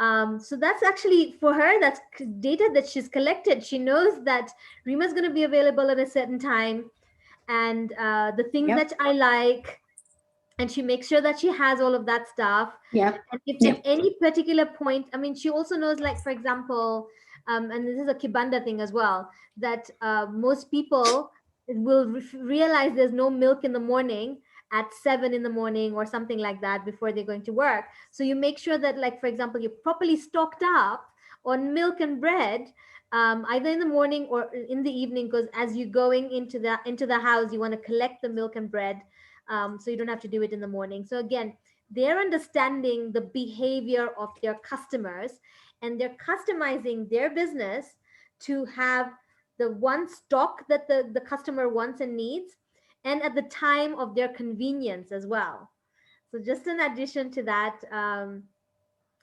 So that's actually, for her, that's data that she's collected. She knows that Rima's going to be available at a certain time. And the things that I like, and she makes sure that she has all of that stuff. Yeah. And if at any particular point, I mean, she also knows, like, for example, and this is a Kibanda thing as well, that most people will realize there's no milk in the morning at 7 in the morning or something like that before they're going to work. So you make sure that, like, for example, you're properly stocked up on milk and bread, either in the morning or in the evening, because as you're going into the house, you want to collect the milk and bread. So you don't have to do it in the morning. So again, they're understanding the behavior of their customers, and they're customizing their business to have the one stock that the customer wants and needs, and at the time of their convenience as well. So just in addition to that,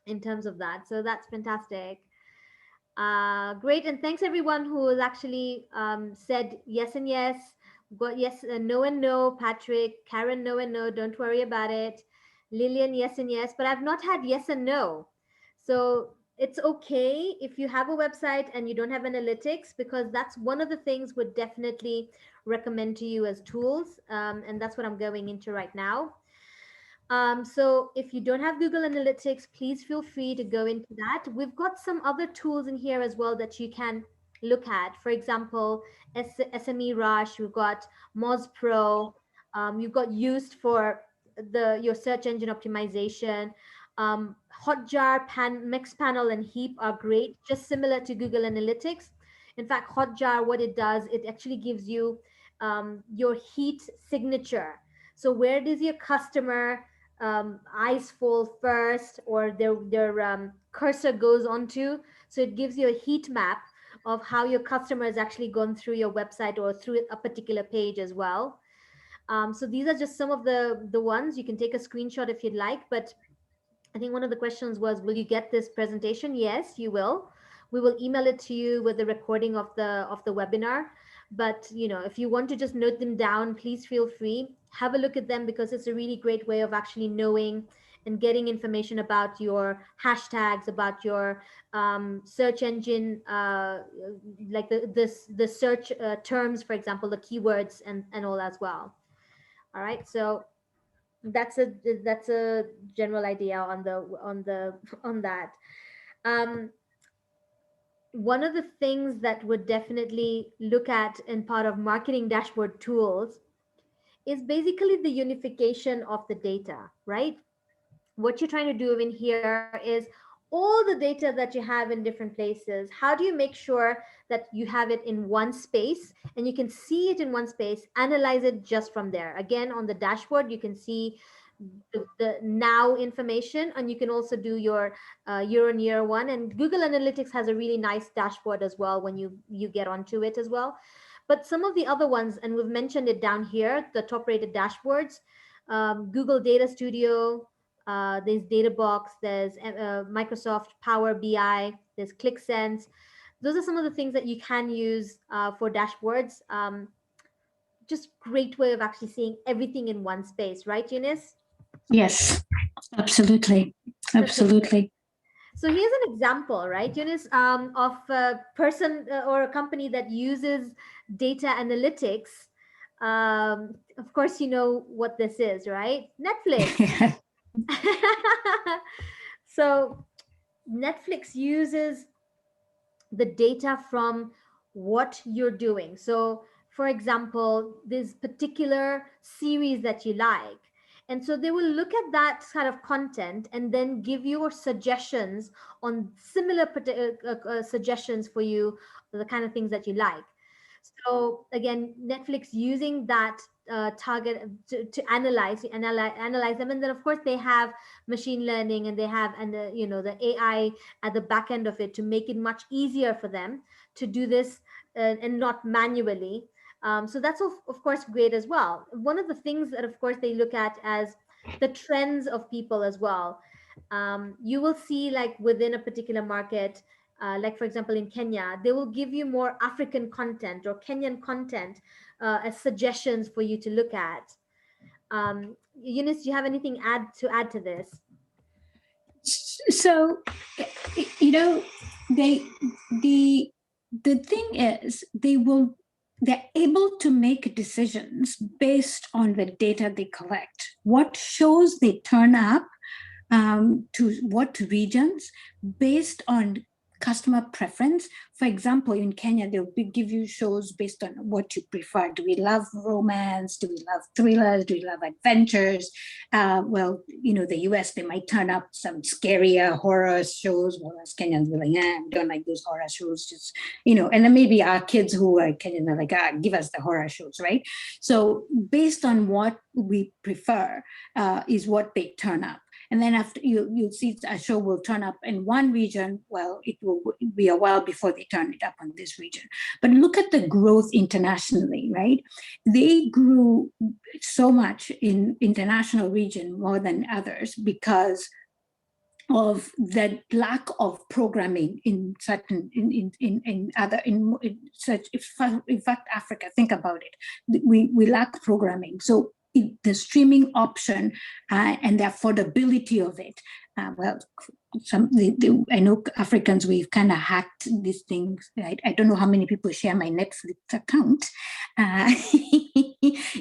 in terms of that. So that's fantastic. Great. And thanks everyone who has actually said yes and yes. Got yes, no and no. Patrick, Karen, no and no. Don't worry about it. Lillian, yes and yes. But I've not had yes and no. So it's okay if you have a website and you don't have analytics, because that's one of the things would definitely recommend to you as tools. And that's what I'm going into right now. So if you don't have Google Analytics, please feel free to go into that. We've got some other tools in here as well that you can look at. For example, SME Rush, we've got Moz Pro, you've got Used for your search engine optimization. Hotjar, Mixpanel, and Heap are great, just similar to Google Analytics. In fact, Hotjar, what it does, it actually gives you your heat signature. So where does your customer eyes fall first, or their cursor goes onto? So it gives you a heat map of how your customer has actually gone through your website or through a particular page as well. So these are just some of the ones. You can take a screenshot if you'd like, but I think one of the questions was, will you get this presentation? Yes, you will. We will email it to you with the recording of the webinar. But if you want to just note them down, please feel free. Have a look at them, because it's a really great way of actually knowing and getting information about your hashtags, about your search engine, like the search terms, for example, the keywords and all as well. All right, so that's a general idea on that. One of the things that would definitely look at in part of marketing dashboard tools is basically the unification of the data, right? What you're trying to do in here is all the data that you have in different places, how do you make sure that you have it in one space and you can see it in one space, analyze it just from there? Again, on the dashboard, you can see the now information, and you can also do your year-on-year one. And Google Analytics has a really nice dashboard as well when you get onto it as well. But some of the other ones, and we've mentioned it down here, the top rated dashboards, Google Data Studio, there's DataBox, there's Microsoft Power BI, there's ClickSense. Those are some of the things that you can use for dashboards. Just great way of actually seeing everything in one space, right, Eunice? Yes, absolutely. Absolutely. So here's an example, right, Eunice, of a person or a company that uses data analytics. Of course, you know what this is, right? Netflix. So Netflix uses the data from what you're doing. So for example, this particular series that you like, and so they will look at that kind of content and then give you suggestions on similar suggestions for you, the kind of things that you like. So again, Netflix using that target to analyze them, and then of course they have machine learning, and they have the AI at the back end of it to make it much easier for them to do this and not manually. So that's of course great as well. One of the things that of course they look at as the trends of people as well. You will see like within a particular market, like for example in Kenya, they will give you more African content or Kenyan content as suggestions for you to look at. Eunice, do you have anything to add to this? So, you know, the thing is, they're able to make decisions based on the data they collect. What shows they turn up to what regions based on customer preference. For example, in Kenya, they'll give you shows based on what you prefer. Do we love romance? Do we love thrillers? Do we love adventures? Well, you know, the US, they might turn up some scarier horror shows, whereas Kenyans will like, we don't like those horror shows, just, you know, and then maybe our kids who are Kenyan are like, give us the horror shows, right? So based on what we prefer is what they turn up. And then after you see a show will turn up in one region, well, it will be a while before they turn it up on this region. But look at the growth internationally, right? They grew so much in international region more than others because of the lack of programming in certain in fact Africa, think about it, we lack programming. So the streaming option and the affordability of it, well, I know Africans, we've kind of hacked these things. I don't know how many people share my Netflix account.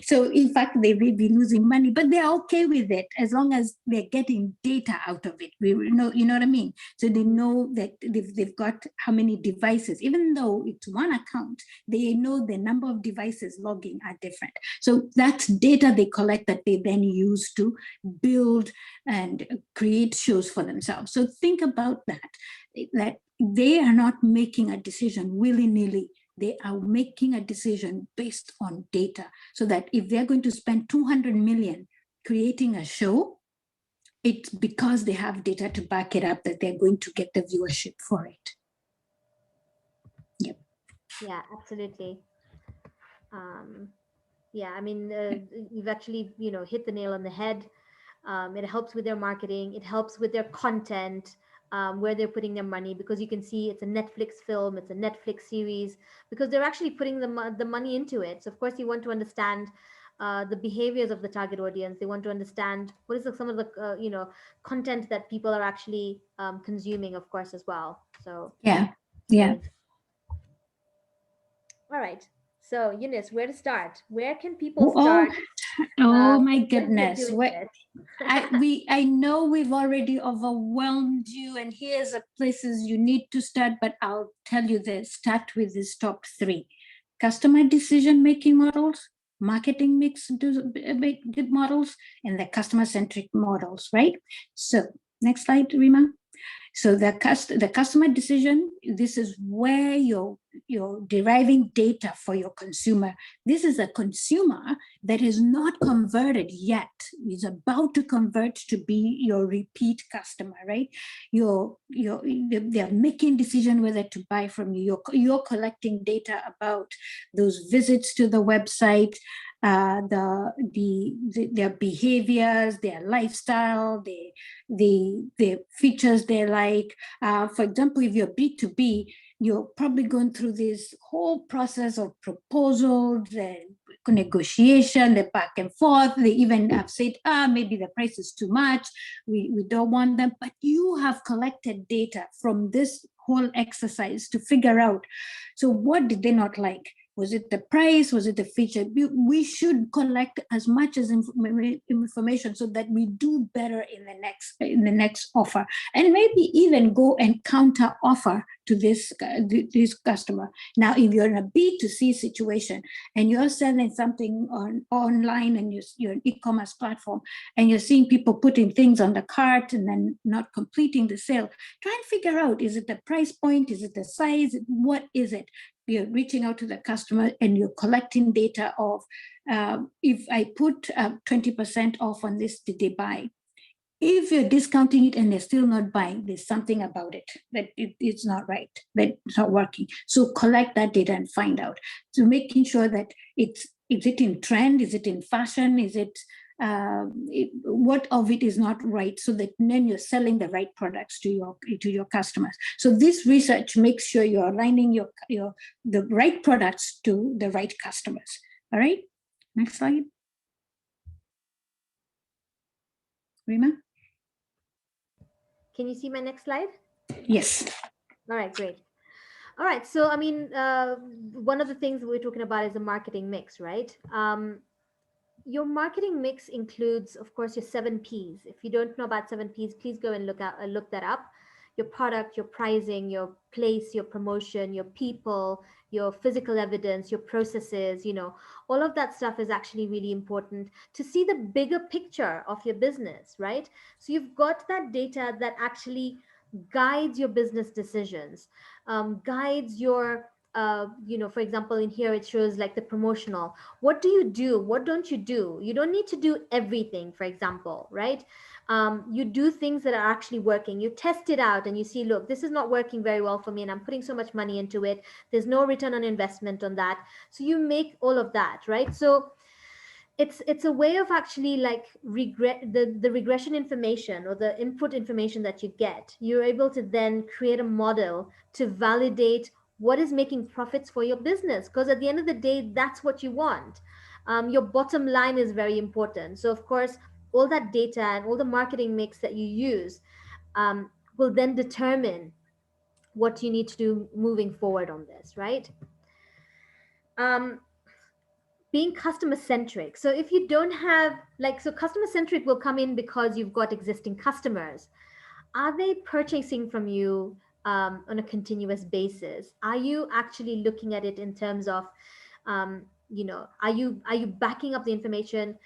So in fact, they may be losing money, but they're okay with it as long as they're getting data out of it. You know what I mean? So they know that they've got how many devices, even though it's one account, they know the number of devices logging are different. So that's data they collect that they then use to build and create shows for themselves. So think about that they are not making a decision willy-nilly. They are making a decision based on data, so that if they're going to spend 200 million creating a show, it's because they have data to back it up that they're going to get the viewership for it. Yep. Yeah, absolutely. Yeah, I mean, you've actually, hit the nail on the head. It helps with their marketing. It helps with their content, where they're putting their money, because you can see it's a Netflix film, it's a Netflix series, because they're actually putting the money into it. So of course you want to understand the behaviors of the target audience. They want to understand what is some of the content that people are actually consuming, of course, as well. So yeah. All right. So Eunice, where to start? Where can people start? Oh my goodness. I know we've already overwhelmed you, and here's the places you need to start, but I'll tell you this, start with these top 3. Customer decision-making models, marketing mix models, and the customer-centric models, right? So next slide, Rima. So the customer decision, this is where you're deriving data for your consumer. This is a consumer that is not converted yet, is about to convert to be your repeat customer, right? They're making decision whether to buy from you. You're collecting data about those visits to the website, their behaviors, their lifestyle, the features they like. For example, if you're B2B, you're probably going through this whole process of proposals and negotiation, the back and forth. They even have said, maybe the price is too much. We don't want them. But you have collected data from this whole exercise to figure out, so what did they not like? Was it the price? Was it the feature? We should collect as much as information so that we do better in the next offer, and maybe even go and counter offer to this customer. Now, if you're in a B2C situation and you're selling something online and you're an e-commerce platform and you're seeing people putting things on the cart and then not completing the sale, try and figure out, is it the price point? Is it the size? What is it? You're reaching out to the customer and you're collecting data of, if I put 20% off on this, did they buy? If you're discounting it and they're still not buying, there's something about it that it's not right, that it's not working. So collect that data and find out. So making sure that is it in trend? Is it in fashion? Is it, what of it is not right, so that then you're selling the right products to your customers. So this research makes sure you're aligning the right products to the right customers. All right, next slide. Rima? Can you see my next slide? Yes. All right, great. All right, so I mean, one of the things we're talking about is a marketing mix, right? Your marketing mix includes, of course, your 7 Ps. If you don't know about 7 Ps, please go and look that up. Your product, your pricing, your place, your promotion, your people, your physical evidence, your processes, all of that stuff is actually really important to see the bigger picture of your business, right? So you've got that data that actually guides your business decisions, guides your for example, in here it shows like the promotional. What do you do? What don't you do? You don't need to do everything, for example, right? You do things that are actually working. You test it out and you see, look, this is not working very well for me and I'm putting so much money into it. There's no return on investment on that. So you make all of that, right? So it's a way of actually like the regression information or the input information that you get. You're able to then create a model to validate what is making profits for your business, because at the end of the day, that's what you want. Your bottom line is very important. So of course, all that data and all the marketing mix that you use will then determine what you need to do moving forward on this, right? Being customer centric. So if you don't have so customer centric will come in because you've got existing customers. Are they purchasing from you on a continuous basis? Are you actually looking at it in terms of, are you backing up the information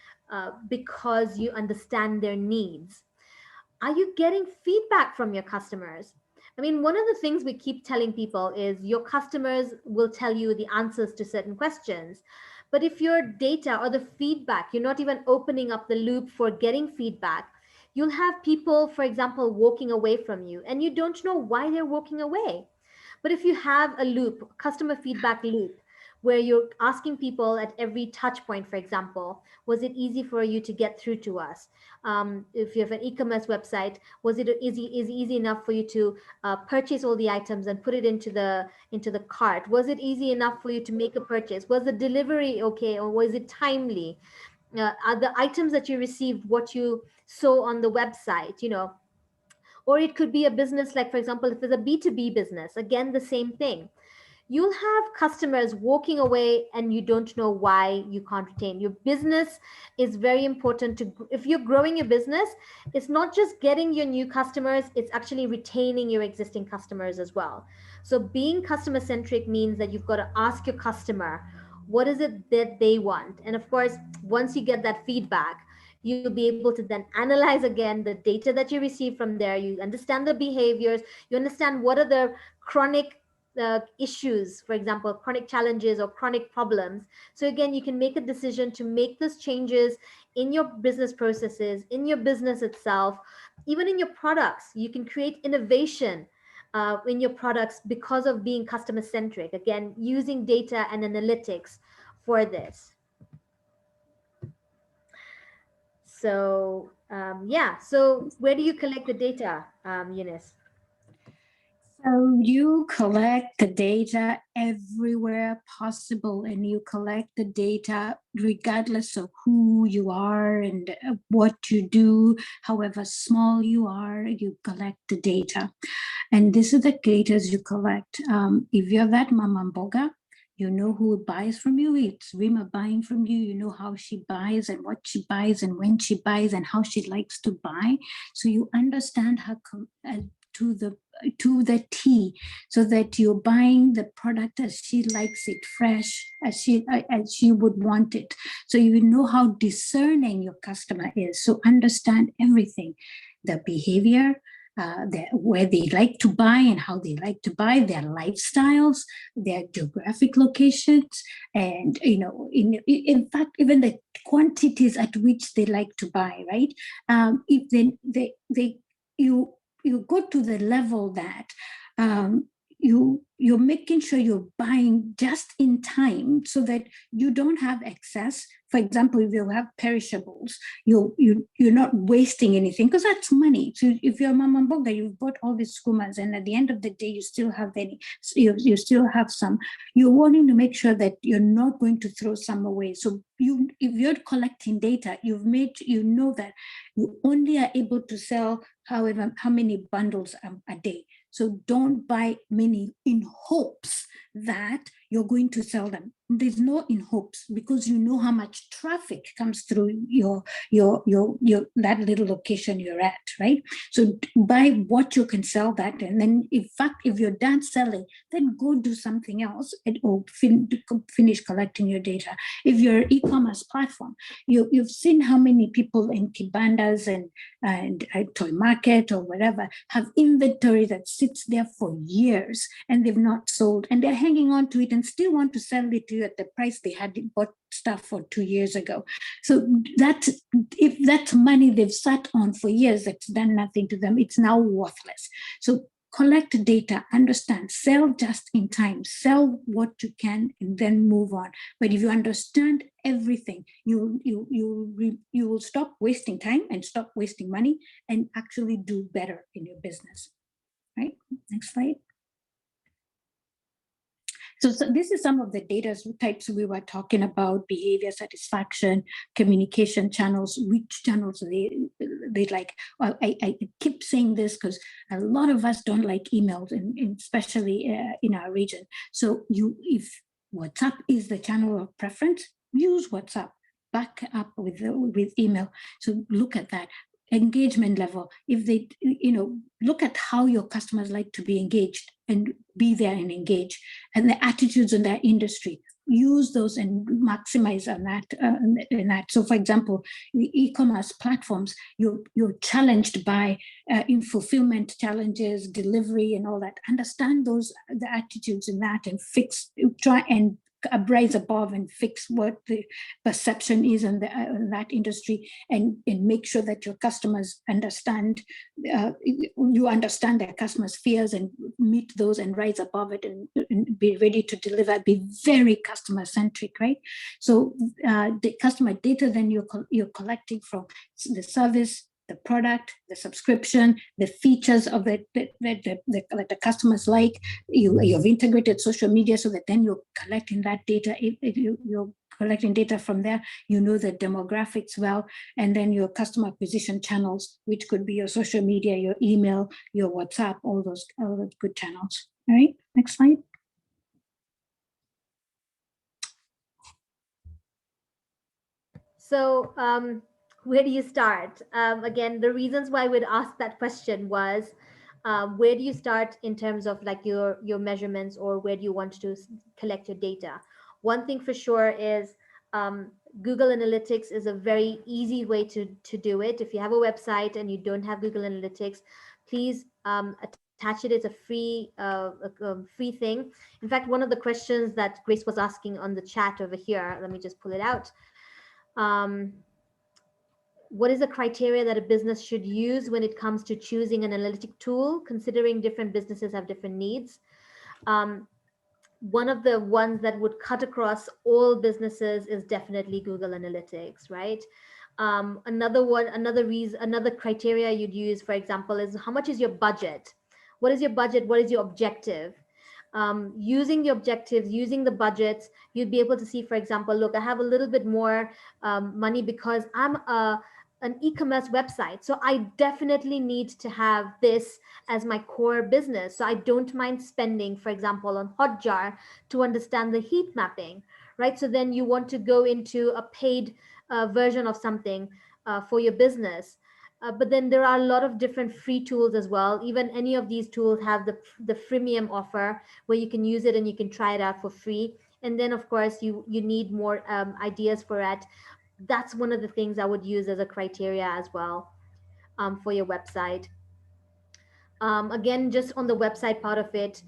because you understand their needs? Are you getting feedback from your customers? I mean, one of the things we keep telling people is your customers will tell you the answers to certain questions. But if your data or the feedback, you're not even opening up the loop for getting feedback, you'll have people, for example, walking away from you and you don't know why they're walking away. But if you have a loop, customer feedback loop, where you're asking people at every touch point, for example, was it easy for you to get through to us? If you have an e-commerce website, was it easy enough for you to purchase all the items and put it into the cart? Was it easy enough for you to make a purchase? Was the delivery okay, or was it timely? Are the items that you received what you saw on the website? Or it could be a business, like for example, if it's a B2B business, again the same thing. You'll have customers walking away and you don't know why you can't retain. Your business is very important if you're growing your business, it's not just getting your new customers, it's actually retaining your existing customers as well. So being customer centric means that you've got to ask your customer, what is it that they want? And of course, once you get that feedback, you'll be able to then analyze again the data that you receive from there. You understand the behaviors, you understand what are the chronic issues, for example, chronic challenges or chronic problems. So again, you can make a decision to make those changes in your business processes, in your business itself, even in your products. You can create innovation in your products because of being customer centric. Again, using data and analytics for this. So yeah, so where do you collect the data, Eunice? So you collect the data everywhere possible, and you collect the data regardless of who you are and what you do, however small you are, you collect the data. And this is the data you collect. If you're that mama mboga, you know who buys from you. It's Rima buying from you. You know how she buys and what she buys and when she buys and how she likes to buy. So you understand her to the T, so that you're buying the product as she likes it, fresh as she would want it. So you know how discerning your customer is. So understand everything, the behavior, where they like to buy and how they like to buy, their lifestyles, their geographic locations, and in fact even the quantities at which they like to buy. Right? If you go to the level that you're making sure you're buying just in time, so that you don't have excess. For example, if you have perishables, you're not wasting anything, because that's money. So if you're mama mboga, you've bought all these skumas, and at the end of the day, you still have you still have some. You're wanting to make sure that you're not going to throw some away. So if you're collecting data, you know that you only are able to sell how many bundles a day. So don't buy many in hopes that you're going to sell them. There's no in hopes, because you know how much traffic comes through your that little location you're at, right? So buy what you can sell that, and then in fact, if you're done selling, then go do something else or finish collecting your data. If you're an e-commerce platform, you've seen how many people in kibandas and toy market or whatever have inventory that sits there for years and they've not sold, and they're hanging on to it and still want to sell it to you at the price they had bought stuff for 2 years ago. So if that's money they've sat on for years, that's done nothing to them, it's now worthless. So collect data, understand, sell just in time, sell what you can, and then move on. But if you understand everything, you will stop wasting time and stop wasting money and actually do better in your business. Right? Next slide. So this is some of the data types we were talking about: behavior, satisfaction, communication channels, which channels they like. Well, I keep saying this because a lot of us don't like emails, especially in our region. So if WhatsApp is the channel of preference, use WhatsApp. Back up with email. So look at that. Engagement level. If they, look at how your customers like to be engaged and be there and engage, and the attitudes in their industry. Use those and maximize on that. So, for example, the e-commerce platforms, you're challenged by in fulfillment challenges, delivery, and all that. Understand the attitudes in that, and try and rise above and fix what the perception is in that industry, and make sure that your customers understand, you understand their customers' fears and meet those and rise above it, and be ready to deliver, be very customer centric, right? So the customer data then you're collecting from the service, the product, the subscription, the features of it that the customers like. You've integrated social media, so that then you're collecting that data. You're collecting data from there. You know the demographics well, and then your customer acquisition channels, which could be your social media, your email, your WhatsApp, all those good channels. All right, next slide. So where do you start? Again, the reasons why we'd ask that question was, where do you start in terms of like your measurements, or where do you want to collect your data? One thing for sure is Google Analytics is a very easy way to do it. If you have a website and you don't have Google Analytics, please attach it. It's a free thing. In fact, one of the questions that Grace was asking on the chat over here, let me just pull it out. What is the criteria that a business should use when it comes to choosing an analytic tool, considering different businesses have different needs? One of the ones that would cut across all businesses is definitely Google Analytics, right? Another criteria you'd use, for example, is how much is your budget? What is your budget? What is your objective? Using the objectives, using the budgets, you'd be able to see, for example, look, I have a little bit more money because I'm an e-commerce website. So I definitely need to have this as my core business. So I don't mind spending, for example, on Hotjar to understand the heat mapping, right? So then you want to go into a paid version of something for your business. But then there are a lot of different free tools as well. Even any of these tools have the freemium offer where you can use it and you can try it out for free. And then, of course, you need more ideas for it. That's one of the things I would use as a criteria as well for your website. Again, just on the website part of it,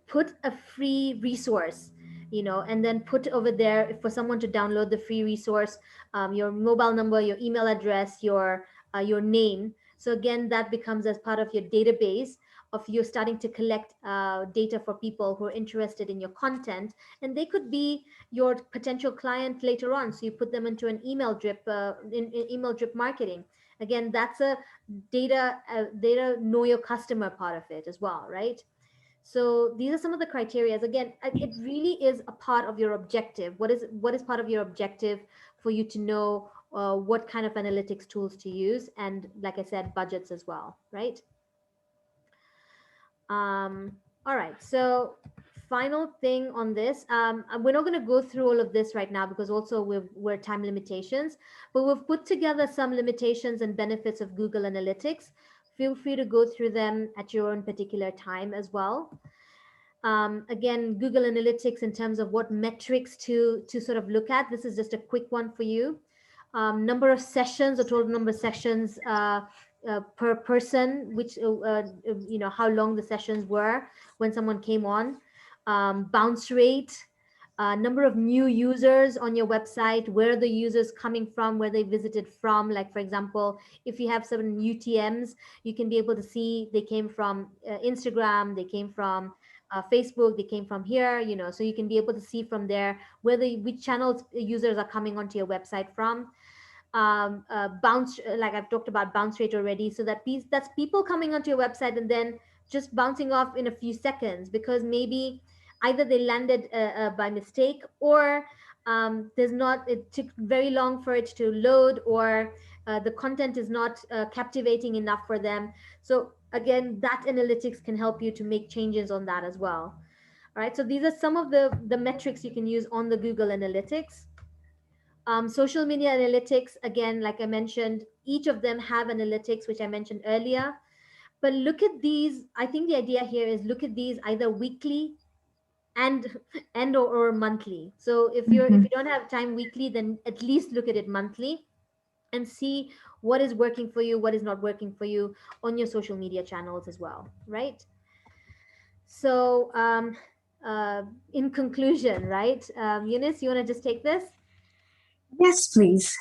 put a free resource, and then put over there for someone to download the free resource, your mobile number, your email address, your name. So again, that becomes as part of your database of you starting to collect data for people who are interested in your content, and they could be your potential client later on. So you put them into an email drip, in email drip marketing. Again, that's a data know your customer part of it as well, right? So these are some of the criteria. Again, it really is a part of your objective. What is part of your objective for you to know what kind of analytics tools to use, and like I said, budgets as well, right? All right, so final thing on this, we're not going to go through all of this right now because also we're time limitations, but we've put together some limitations and benefits of Google Analytics. Feel free to go through them at your own particular time as well. Again, Google Analytics in terms of what metrics to sort of look at. This is just a quick one for you. Number of sessions, the total number of sessions per person, which how long the sessions were when someone came on, bounce rate, number of new users on your website, where the users coming from, where they visited from. Like, for example, if you have certain UTMs, you can be able to see they came from Instagram, they came from Facebook, they came from here, so you can be able to see from there which channels users are coming onto your website from. Bounce, like I've talked about bounce rate already, so that's people coming onto your website and then just bouncing off in a few seconds because maybe either they landed by mistake, or it took very long for it to load, or the content is not captivating enough for them. So again, that analytics can help you to make changes on that as well. All right, so these are some of the metrics you can use on the Google Analytics. Social media analytics, again, like I mentioned, each of them have analytics, which I mentioned earlier. But look at these. I think the idea here is look at these either weekly or monthly. So if you don't have time weekly, then at least look at it monthly and see what is working for you, what is not working for you on your social media channels as well, right? So in conclusion, right, Eunice, you want to just take this? Yes, please.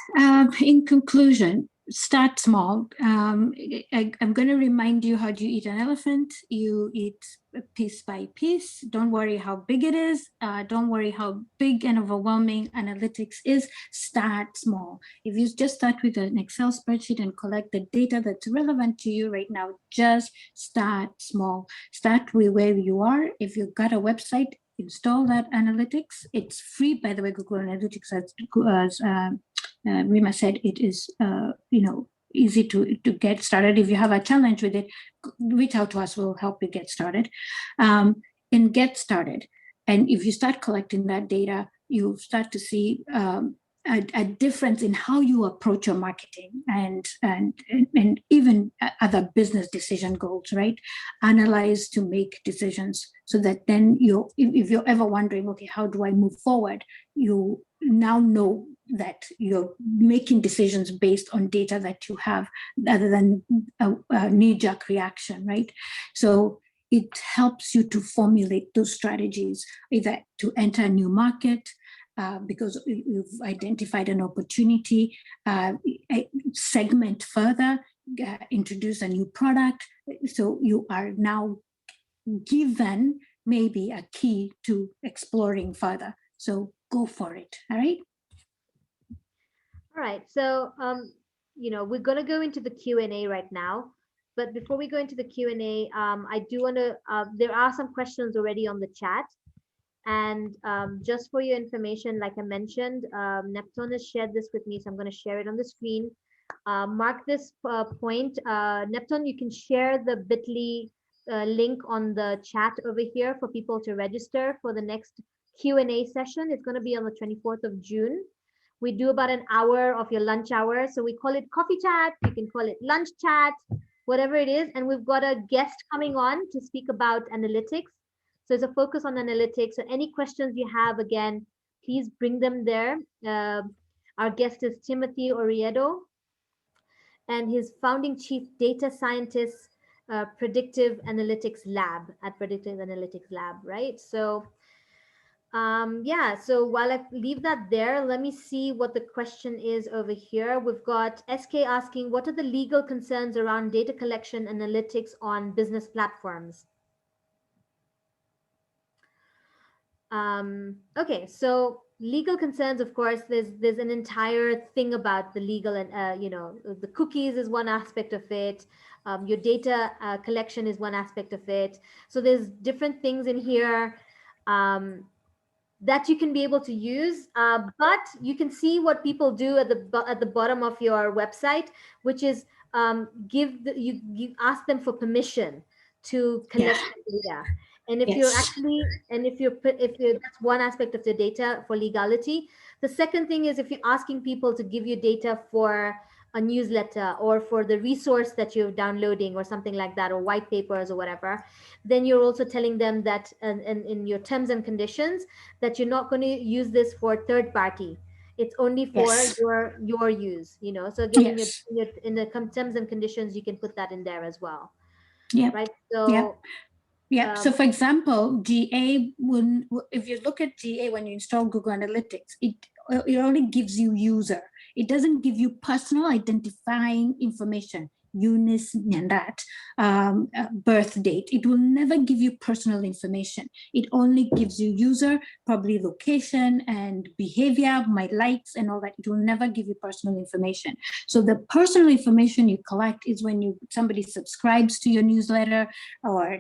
In conclusion, start small. I'm going to remind you, how do you eat an elephant? You eat piece by piece. Don't worry how big it is. Don't worry how big and overwhelming analytics is. Start small. If you just start with an Excel spreadsheet and collect the data that's relevant to you right now, just start small. Start with where you are. If you've got a website, install that analytics. It's free, by the way. Google Analytics, as Rima said, it is easy to get started. If you have a challenge with it, reach out to us. We'll help you get started. And get started. And if you start collecting that data, you start to see a difference in how you approach your marketing and even other business decision goals, right? Analyze to make decisions so that then if you're ever wondering, okay, how do I move forward? You now know that you're making decisions based on data that you have rather than a knee-jerk reaction, right? So it helps you to formulate those strategies, either to enter a new market, because you've identified an opportunity, segment further, introduce a new product. So you are now given maybe a key to exploring further. So go for it. All right. All right. So, we're going to go into the Q&A right now. But before we go into the Q&A, I do want to, there are some questions already on the chat. And just for your information, like I mentioned, Neptune has shared this with me, so I'm going to share it on the screen. Mark this point. Neptune, you can share the bit.ly link on the chat over here for people to register for the next Q&A session. It's going to be on the 24th of June. We do about an hour of your lunch hour. So we call it coffee chat. You can call it lunch chat, whatever it is. And we've got a guest coming on to speak about analytics. So it's a focus on analytics. So any questions you have, again, please bring them there. Our guest is Timothy Oriedo, and he's founding chief data scientist, Predictive Analytics Lab at Predictive Analytics Lab, right? So yeah, so while I leave that there, let me see what the question is over here. We've got SK asking, what are the legal concerns around data collection analytics on business platforms? Okay, so legal concerns, of course, there's an entire thing about the legal and the cookies is one aspect of it. Your data collection is one aspect of it. So there's different things in here that you can be able to use, but you can see what people do at the bottom of your website, which is you ask them for permission to collect data. And if you're actually, and if you're that's one aspect of the data for legality. The second thing is if you're asking people to give you data for a newsletter or for the resource that you're downloading or something like that, or white papers or whatever, then you're also telling them that in your terms and conditions that you're not going to use this for third party. It's only for your use, So again, in the terms and conditions, you can put that in there as well. Yeah. Right. So. Yeah. So, for example, GA, if you look at GA when you install Google Analytics, it only gives you user. It doesn't give you personal identifying information. Eunice Nyandat, birth date. It will never give you personal information. It only gives you user, probably location and behavior, my likes and all that. It will never give you personal information. So the personal information you collect is when somebody subscribes to your newsletter or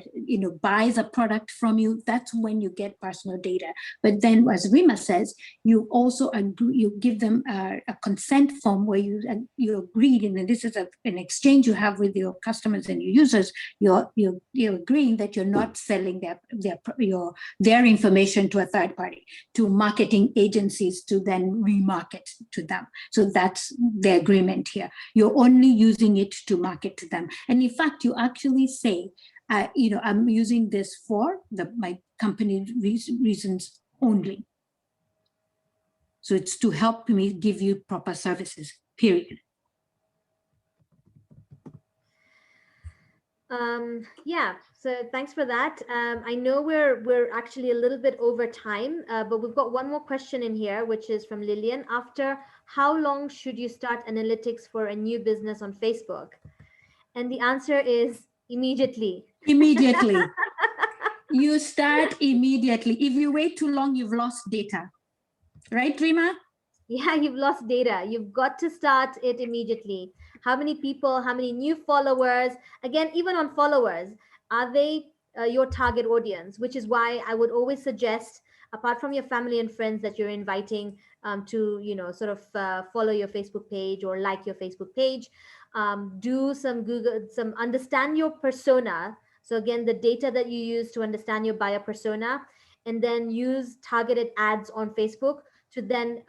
buys a product from you. That's when you get personal data. But then, as Rima says, you also agree, you give them a consent form where you agree, and this is an exchange you have with your customers and your users. You're agreeing that you're not selling their information to a third party, to marketing agencies to then remarket to them. So that's the agreement here. You're only using it to market to them. And in fact, you actually say, I'm using this for my company reasons only. So it's to help me give you proper services, period. Yeah, so thanks for that. I know we're actually a little bit over time, but we've got one more question in here, which is from Lillian. After how long should you start analytics for a new business on Facebook? And the answer is immediately. Immediately. You start immediately. If you wait too long, you've lost data. Right, Rima? Yeah, you've lost data. You've got to start it immediately. How many people, how many new followers? Again, even on followers, are they your target audience? Which is why I would always suggest, apart from your family and friends that you're inviting to, sort of follow your Facebook page or like your Facebook page, do some understand your persona. So again, the data that you use to understand your buyer persona, and then use targeted ads on Facebook to then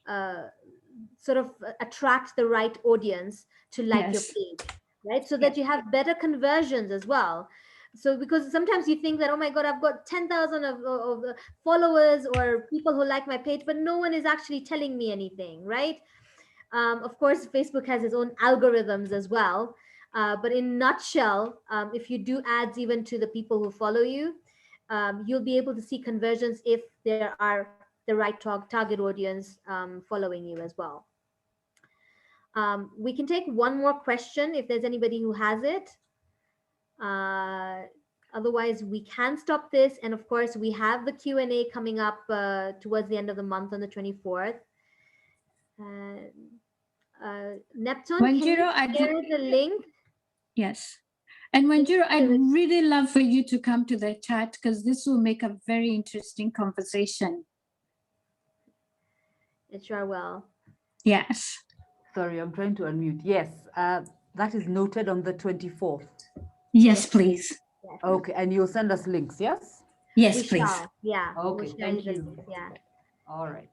sort of attract the right audience to like your Yes. page, right? So that you have better conversions as well. So because sometimes you think that, oh my God, I've got 10,000 of followers or people who like my page, but no one is actually telling me anything, right? Of course, Facebook has its own algorithms as well. But in nutshell, if you do ads even to the people who follow you, you'll be able to see conversions if there are the right target audience following you as well. We can take one more question if there's anybody who has it. Otherwise, we can stop this. And of course, we have the Q&A coming up towards the end of the month on the 24th. Neptune, can you Wanjiro, share the link? yes. And Wanjiro, I'd really love for you to come to the chat because this will make a very interesting conversation. It sure will. Yes. Sorry, I'm trying to unmute. Yes, that is noted on the 24th. Yes, please. Yes. Okay, and you'll send us links, yes? Yes, We please. shall. Yeah. Okay, we'll share thank the you. links, yeah. All right.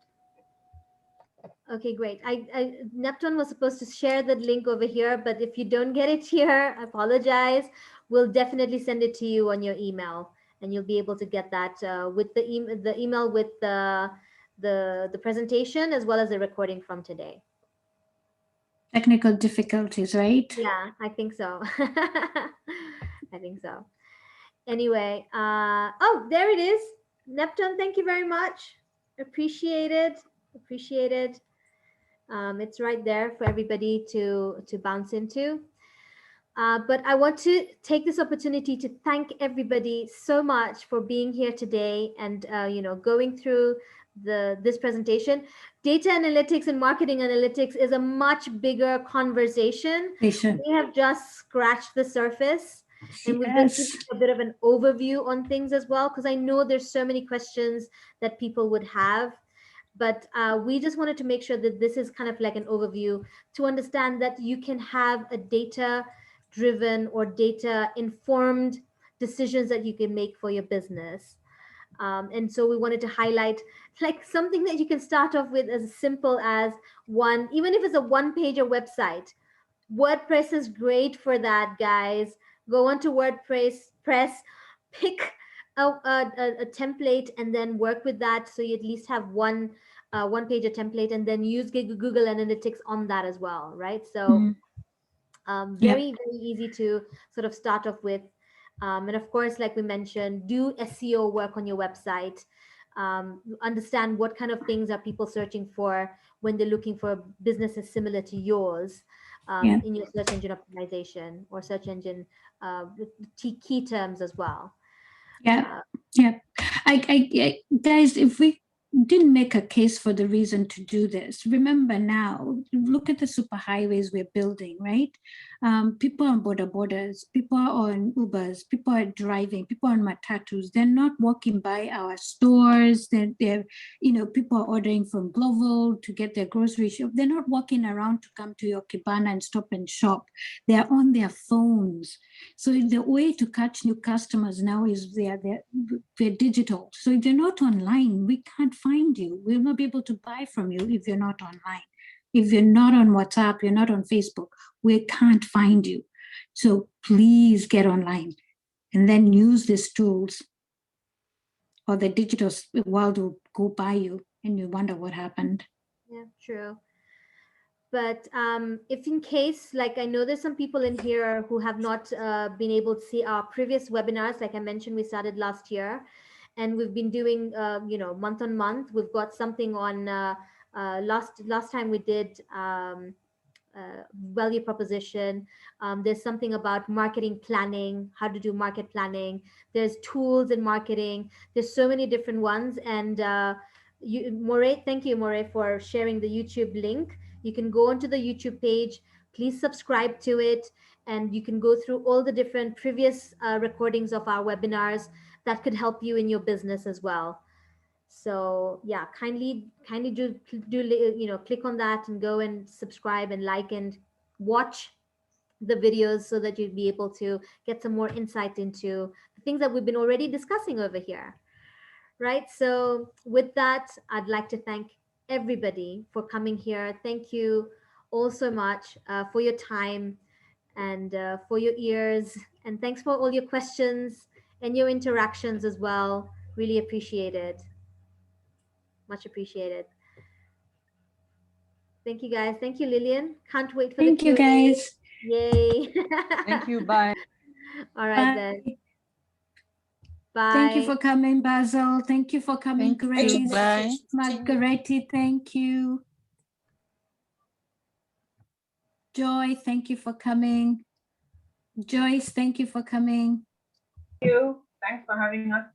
Okay, great. Neptune was supposed to share the link over here, but if you don't get it here, I apologize. We'll definitely send it to you on your email, and you'll be able to get that with the email with the presentation as well as the recording from today. Technical difficulties, right? Yeah, I think so. I think so. Anyway, oh, there it is. Neptune, thank you very much. Appreciate it. Appreciate it. It's right there for everybody to bounce into. But I want to take this opportunity to thank everybody so much for being here today and going through this presentation. Data analytics and marketing analytics is a much bigger conversation. We have just scratched the surface, and we've been giving a bit of an overview on things as well, because I know there's so many questions that people would have. But we just wanted to make sure that this is kind of like an overview to understand that you can have a data-driven or data-informed decisions that you can make for your business. And so we wanted to highlight like something that you can start off with as simple as one, even if it's a one-pager website. WordPress is great for that, guys. Go onto WordPress, pick a template and then work with that, so you at least have one page of template, and then use Google Analytics on that as well, right? So very easy to sort of start off with. And of course, like we mentioned, do SEO work on your website. Understand what kind of things are people searching for when they're looking for businesses similar to yours in your search engine optimization or search engine key terms as well. I guys, if we didn't make a case for the reason to do this, remember now, look at the superhighways we're building, right? People on borders, people are on Ubers, people are driving, people are on matatus. They're not walking by our stores. They're people are ordering from Global to get their grocery shop. They're not walking around to come to your Kibana and stop and shop. They're on their phones. So the way to catch new customers now is they're digital. So if they're not online, we can't find you. We'll not be able to buy from you if you're not online. If you're not on WhatsApp, you're not on Facebook, we can't find you. So please get online and then use these tools, or the digital world will go by you and you wonder what happened. Yeah, true. But if in case, like I know there's some people in here who have not been able to see our previous webinars, like I mentioned, we started last year, and we've been doing, month on month. We've got something on last time we did value proposition. There's something about marketing planning, how to do market planning. There's tools in marketing. There's so many different ones. And thank you, More, for sharing the YouTube link. You can go onto the YouTube page. Please subscribe to it, and you can go through all the different previous recordings of our webinars that could help you in your business as well. So yeah, kindly do click on that and go and subscribe and like and watch the videos, so that you'll be able to get some more insight into the things that we've been already discussing over here. Right. So with that, I'd like to thank everybody for coming here. Thank you all so much for your time and for your ears. And thanks for all your questions and your interactions as well. Really appreciate it. Much appreciated. Thank you, guys. Thank you, Lillian. Can't wait for Thank the you, Q&A. guys. Yay. Thank you. Bye. All right, Bye. then. Thank you Bye. for coming, Basil. Thank you for coming, Thank you. Grace. Bye. Margaretti, thank you. Joy, thank you for coming. Joyce, thank you for coming. Thank you. Thanks for having us.